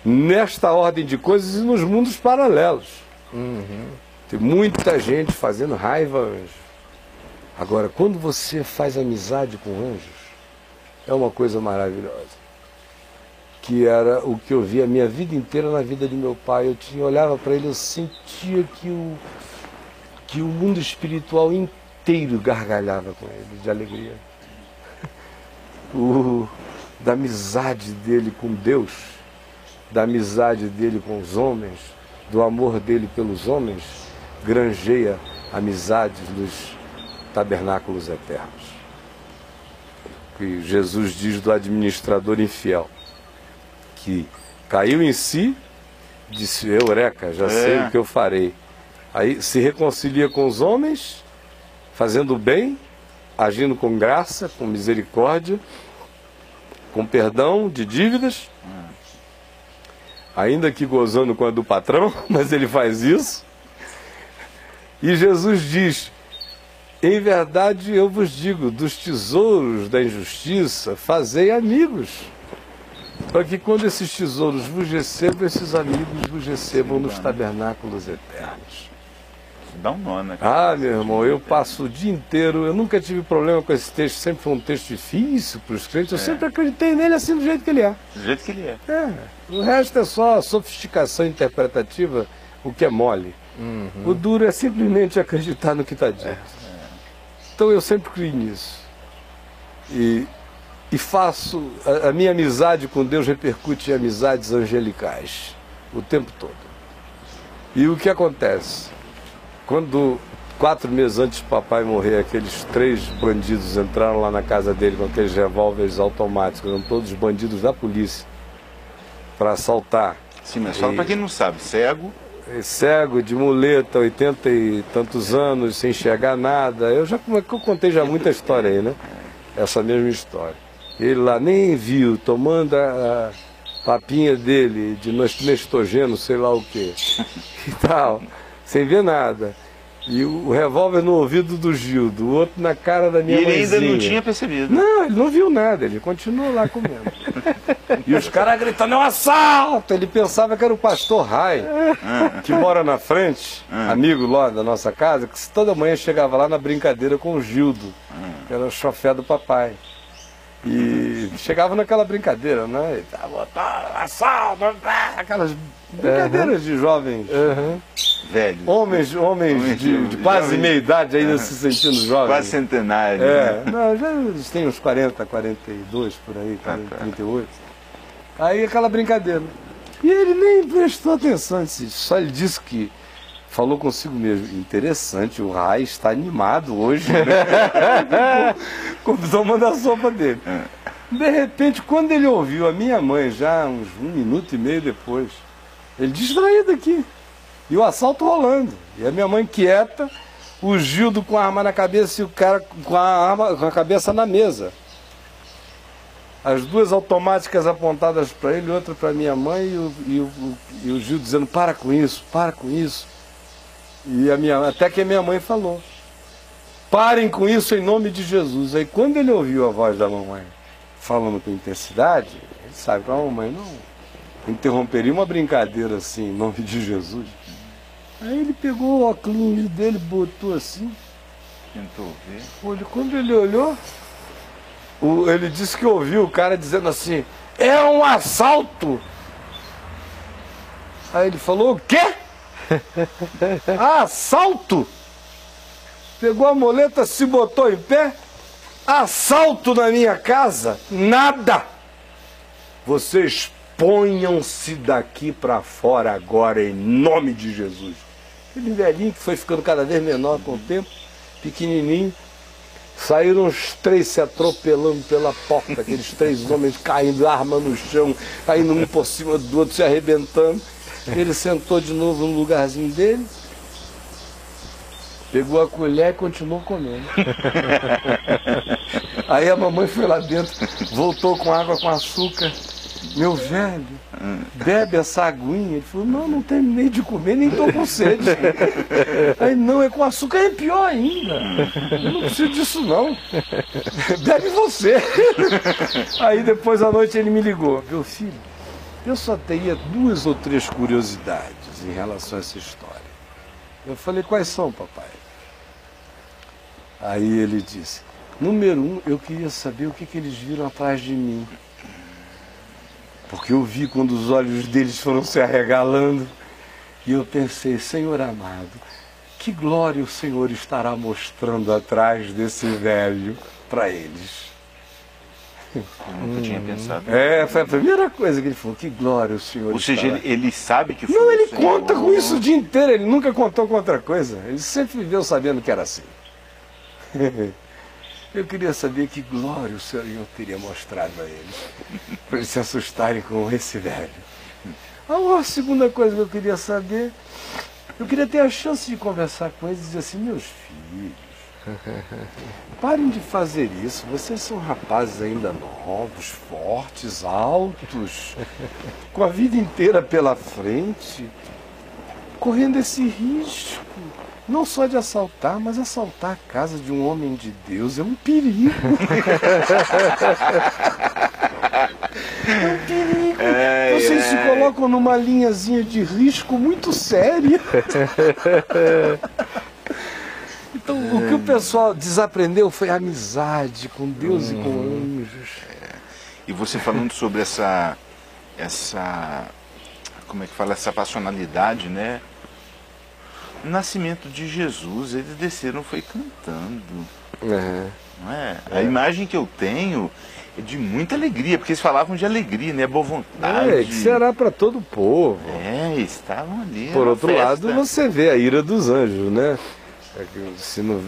nesta ordem de coisas e nos mundos paralelos. Tem muita gente fazendo raiva a anjos. Agora, quando você faz amizade com anjos, é uma coisa maravilhosa. Que era o que eu vi a minha vida inteira na vida de meu pai. Eu olhava para ele, eu sentia que o mundo espiritual inteiro gargalhava com ele, de alegria. Da amizade dele com Deus, da amizade dele com os homens, do amor dele pelos homens, granjeia amizades dos tabernáculos eternos. Que Jesus diz do administrador infiel, que caiu em si, disse, eureka, já sei o que eu farei. Aí se reconcilia com os homens, fazendo o bem, agindo com graça, com misericórdia, com perdão de dívidas. ainda que gozando com a do patrão, mas ele faz isso. E Jesus diz: em verdade eu vos digo, dos tesouros da injustiça fazei amigos, para que quando esses tesouros vos recebam, esses amigos vos recebam nos tabernáculos eternos. Dá um nó, né? Ah, meu irmão, eu passo o dia inteiro, eu nunca tive problema com esse texto, sempre foi um texto difícil para os crentes, eu sempre acreditei nele assim do jeito que ele é. Do jeito que ele é. O resto é só sofisticação interpretativa, o que é mole. O duro é simplesmente acreditar no que está dito. Então eu sempre criei nisso. E faço, a minha amizade com Deus repercute em amizades angelicais, o tempo todo. E o que acontece? Quando 4 meses antes do papai morrer, aqueles 3 bandidos entraram lá na casa dele com aqueles revólveres automáticos, eram todos bandidos da polícia, para assaltar. Sim, mas só para quem não sabe, cego, de muleta, 80 e tantos anos, sem enxergar nada. Eu contei já muita história aí, né? Essa mesma história. Ele lá nem viu, tomando a papinha dele de nestogeno, sei lá o que, e tal, sem ver nada. E o revólver no ouvido do Gildo, o outro na cara da minha mãezinha. E ele ainda não tinha percebido. Não, ele não viu nada, ele continuou lá comendo. E os caras gritando: é um assalto! Ele pensava que era o pastor Rai, que mora na frente, amigo lá da nossa casa, que toda manhã chegava lá na brincadeira com o Gildo, que era o chofé do papai. E chegava naquela brincadeira, né? E tava, assalto, aquelas brincadeiras de jovens. Velhos. Homens de quase meia idade ainda se sentindo jovens. Quase centenário. Não, já eles têm uns 40, 42 por aí, 38. Aí aquela brincadeira. E ele nem prestou atenção, só ele disse que falou consigo mesmo: interessante, o Rai está animado hoje, né? Tomando a sopa dele. De repente, quando ele ouviu a minha mãe, já uns 1 minuto e meio depois, ele distraído aqui. E o assalto rolando. E a minha mãe quieta, o Gildo com a arma na cabeça e o cara com a cabeça na mesa. As 2 automáticas apontadas para ele, outra para minha mãe, e o Gildo dizendo: para com isso, para com isso. E até que a minha mãe falou: parem com isso em nome de Jesus. Aí quando ele ouviu a voz da mamãe falando com intensidade, ele sabe que a mamãe não interromperia uma brincadeira assim em nome de Jesus. Aí ele pegou o óculos dele, botou assim. Tentou ver. Quando ele olhou, ele disse que ouviu o cara dizendo assim: é um assalto. Aí ele falou: o quê? Assalto? Pegou a moleta, se botou em pé. Assalto na minha casa? Nada. Vocês ponham-se daqui para fora agora em nome de Jesus. Aquele velhinho que foi ficando cada vez menor com o tempo, pequenininho. Saíram os 3 se atropelando pela porta, aqueles 3 homens caindo, arma no chão, caindo um por cima do outro, se arrebentando. Ele sentou de novo no lugarzinho dele, pegou a colher e continuou comendo. Aí a mamãe foi lá dentro, voltou com água com açúcar. Meu velho, bebe essa aguinha. Ele falou: não terminei de comer, nem estou com sede. Aí: não, é com açúcar, é pior ainda. Eu não preciso disso não. Bebe você. Aí depois à noite ele me ligou: meu filho, eu só teria 2 ou 3 curiosidades em relação a essa história. Eu falei: quais são, papai? Aí ele disse: número 1, eu queria saber o que eles viram atrás de mim. Porque eu vi quando os olhos deles foram se arregalando. E eu pensei: Senhor amado, que glória o Senhor estará mostrando atrás desse velho para eles. Eu nunca tinha pensado. Foi a primeira coisa que ele falou: que glória o Senhor. Ou seja, ele sabe que foi. Não, ele conta com isso o dia inteiro, ele nunca contou com outra coisa. Ele sempre viveu sabendo que era assim. Eu queria saber que glória o Senhor teria mostrado a eles, para eles se assustarem com esse velho. A segunda coisa que eu queria saber, eu queria ter a chance de conversar com eles e dizer assim: meus filhos, Parem de fazer isso. Vocês são rapazes ainda novos, fortes, altos, com a vida inteira pela frente, correndo esse risco. Não só de assaltar, mas assaltar a casa de um homem de Deus é um perigo. É um perigo. Vocês se colocam numa linhazinha de risco muito séria. Então, o que o pessoal desaprendeu foi a amizade com Deus e com anjos. E você falando sobre essa, como é que fala, essa passionalidade, né? O nascimento de Jesus, eles desceram, foi cantando. Não é? A imagem que eu tenho é de muita alegria, porque eles falavam de alegria, né? Boa vontade. Que será para todo o povo. Estavam ali. Por outro lado, você vê a ira dos anjos, né? Se não,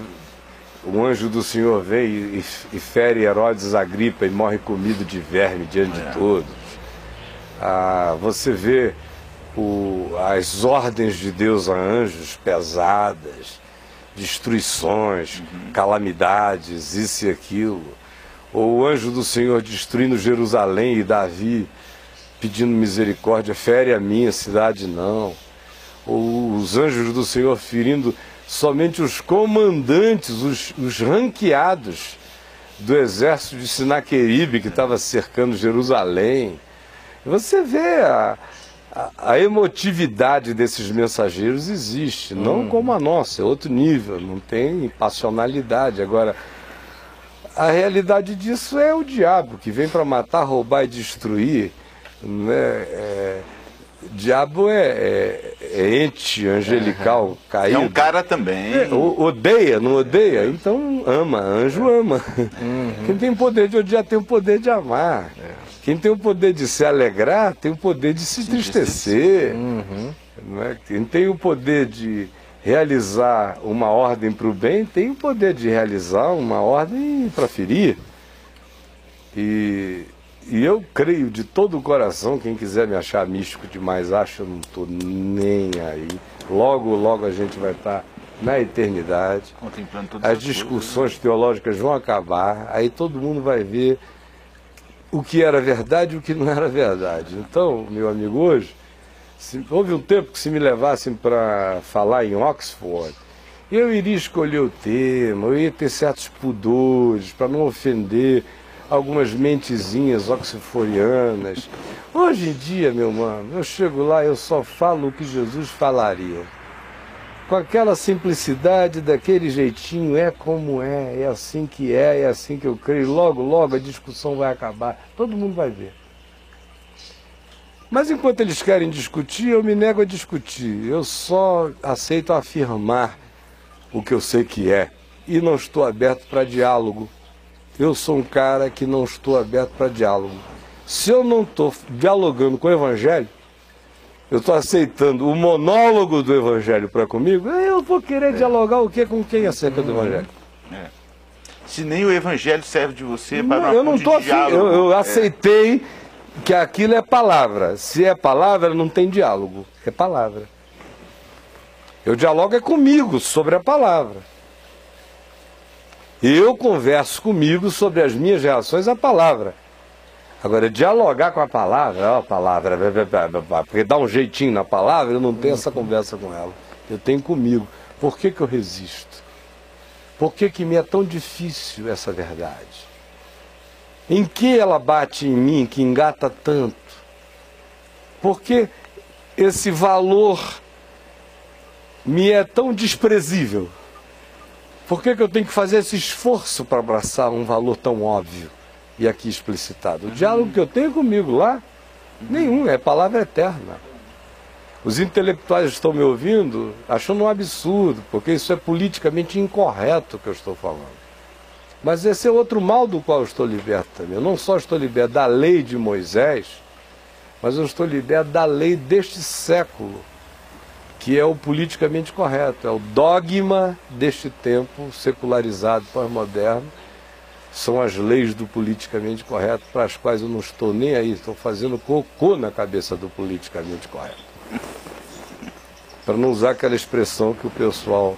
o anjo do Senhor vem e fere Herodes Agripa e morre comido de verme diante de todos. Você vê as ordens de Deus a anjos pesadas, destruições, calamidades, isso e aquilo. Ou o anjo do Senhor destruindo Jerusalém e Davi pedindo misericórdia, fere a minha cidade não. Ou os anjos do Senhor ferindo somente os comandantes, os ranqueados do exército de Sinaqueribe que estava cercando Jerusalém. Você vê a emotividade desses mensageiros existe, não como a nossa, é outro nível, não tem passionalidade. Agora, a realidade disso é o diabo, que vem para matar, roubar e destruir, né? O diabo é ente angelical caído. É um cara também. Odeia, não odeia? Então ama, anjo ama. Quem tem o poder de odiar tem o poder de amar. Quem tem o poder de se alegrar tem o poder de se entristecer. Não é? Quem tem o poder de realizar uma ordem para o bem tem o poder de realizar uma ordem para ferir. E eu creio de todo o coração, quem quiser me achar místico demais acha, eu não estou nem aí. Logo, logo a gente vai estar na eternidade. Contemplando todas as discussões teológicas vão acabar, aí todo mundo vai ver o que era verdade e o que não era verdade. Então, meu amigo, hoje, houve um tempo que se me levassem para falar em Oxford, eu iria escolher o tema, eu ia ter certos pudores para não ofender algumas mentezinhas oxforianas. Hoje em dia, meu mano, eu chego lá e eu só falo o que Jesus falaria. Com aquela simplicidade, daquele jeitinho, é como é assim que é assim que eu creio. Logo, logo a discussão vai acabar, todo mundo vai ver. Mas enquanto eles querem discutir, eu me nego a discutir. Eu só aceito afirmar o que eu sei que é. E não estou aberto para diálogo. Eu sou um cara que não estou aberto para diálogo. Se eu não estou dialogando com o Evangelho, eu estou aceitando o monólogo do Evangelho para comigo, eu vou querer dialogar o quê com quem acerca do Evangelho? Se nem o Evangelho serve de você para uma eu não estou eu aceitei que aquilo é palavra. Se é palavra, não tem diálogo. É palavra. Eu dialogo é comigo sobre a palavra. Eu converso comigo sobre as minhas reações à palavra. Agora, dialogar com a palavra, porque dá um jeitinho na palavra, eu não tenho essa conversa com ela. Eu tenho comigo. Por que eu resisto? Por que me é tão difícil essa verdade? Em que ela bate em mim, que engata tanto? Por que esse valor me é tão desprezível? Por que eu tenho que fazer esse esforço para abraçar um valor tão óbvio e aqui explicitado? O diálogo que eu tenho comigo lá, nenhum, é palavra eterna. Os intelectuais estão me ouvindo achando um absurdo, porque isso é politicamente incorreto o que eu estou falando. Mas esse é outro mal do qual eu estou liberto também. Eu não só estou liberto da lei de Moisés, mas eu estou liberto da lei deste século, que é o politicamente correto, é o dogma deste tempo secularizado, pós-moderno. São as leis do politicamente correto, para as quais eu não estou nem aí, estou fazendo cocô na cabeça do politicamente correto. Para não usar aquela expressão que o pessoal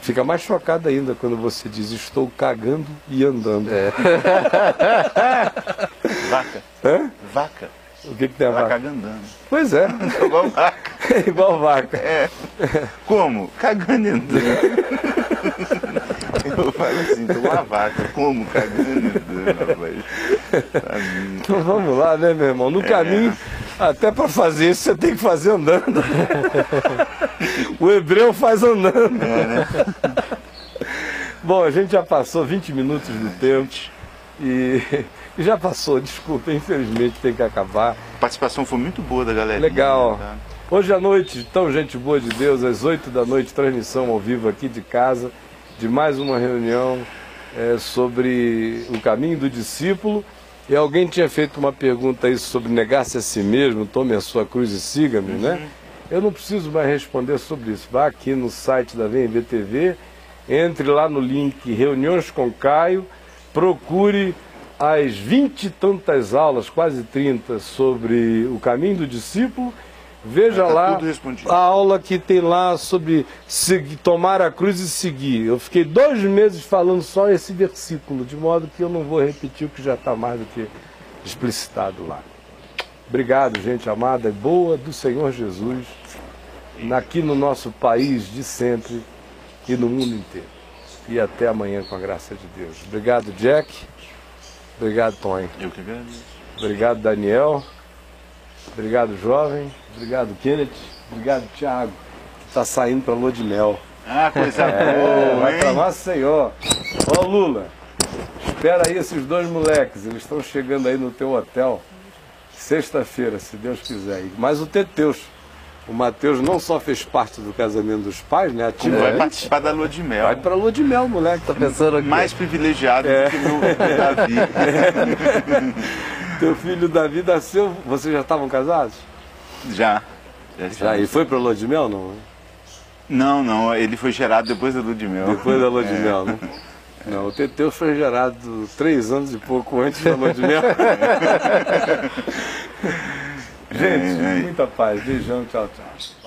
Fica mais chocado ainda quando você diz, estou cagando e andando. Vaca. Hã? Vaca. O que tem a vaca? Cagando andando. Pois é. É igual vaca. É igual vaca. É. Como? Cagando e andando. Eu falo assim, tô uma vaca. Como? Cagando e andando, rapaz. Então vamos lá, né, meu irmão? No caminho, até para fazer isso, você tem que fazer andando. O hebreu faz andando. Né? Bom, a gente já passou 20 minutos do tempo e já passou, desculpa, infelizmente tem que acabar. A participação foi muito boa da galera. Legal. Tá? Hoje à noite, tão gente boa de Deus, às 8 da noite, transmissão ao vivo aqui de casa, de mais uma reunião sobre o caminho do discípulo. E alguém tinha feito uma pergunta aí sobre negar-se a si mesmo, tome a sua cruz e siga-me, né? Eu não preciso mais responder sobre isso. Vá aqui no site da VNB TV, entre lá no link Reuniões com Caio, procure as 20 e tantas aulas, quase 30, sobre o caminho do discípulo. Veja lá a aula que tem lá sobre tomar a cruz e seguir. Eu fiquei 2 meses falando só esse versículo, de modo que eu não vou repetir o que já está mais do que explicitado lá. Obrigado, gente amada e boa do Senhor Jesus, aqui no nosso país de sempre e no mundo inteiro. E até amanhã com a graça de Deus. Obrigado, Jack. Obrigado, Tony. Eu que agradeço. Obrigado, Daniel. Obrigado, jovem. Obrigado, Kenneth. Obrigado, Thiago, que está saindo para a lua de mel. Ah, coisa boa, vai hein? para Maceió. Ó, Lula, espera aí esses 2 moleques. Eles estão chegando aí no teu hotel sexta-feira, se Deus quiser. Mas o Teteus, o Mateus não só fez parte do casamento dos pais, né? Como vai participar da lua de mel. Vai para a lua de mel, moleque. Tá pensando aqui. Mais privilegiado do que meu Davi. Teu filho Davi nasceu. Vocês já estavam casados? Já. E foi para a lua de mel, não? Não, ele foi gerado depois da lua de mel. Depois da lua de mel, né? Não, o Teteus foi gerado 3 anos e pouco antes da lua de mel. Gente, muita paz. Beijão, tchau, tchau.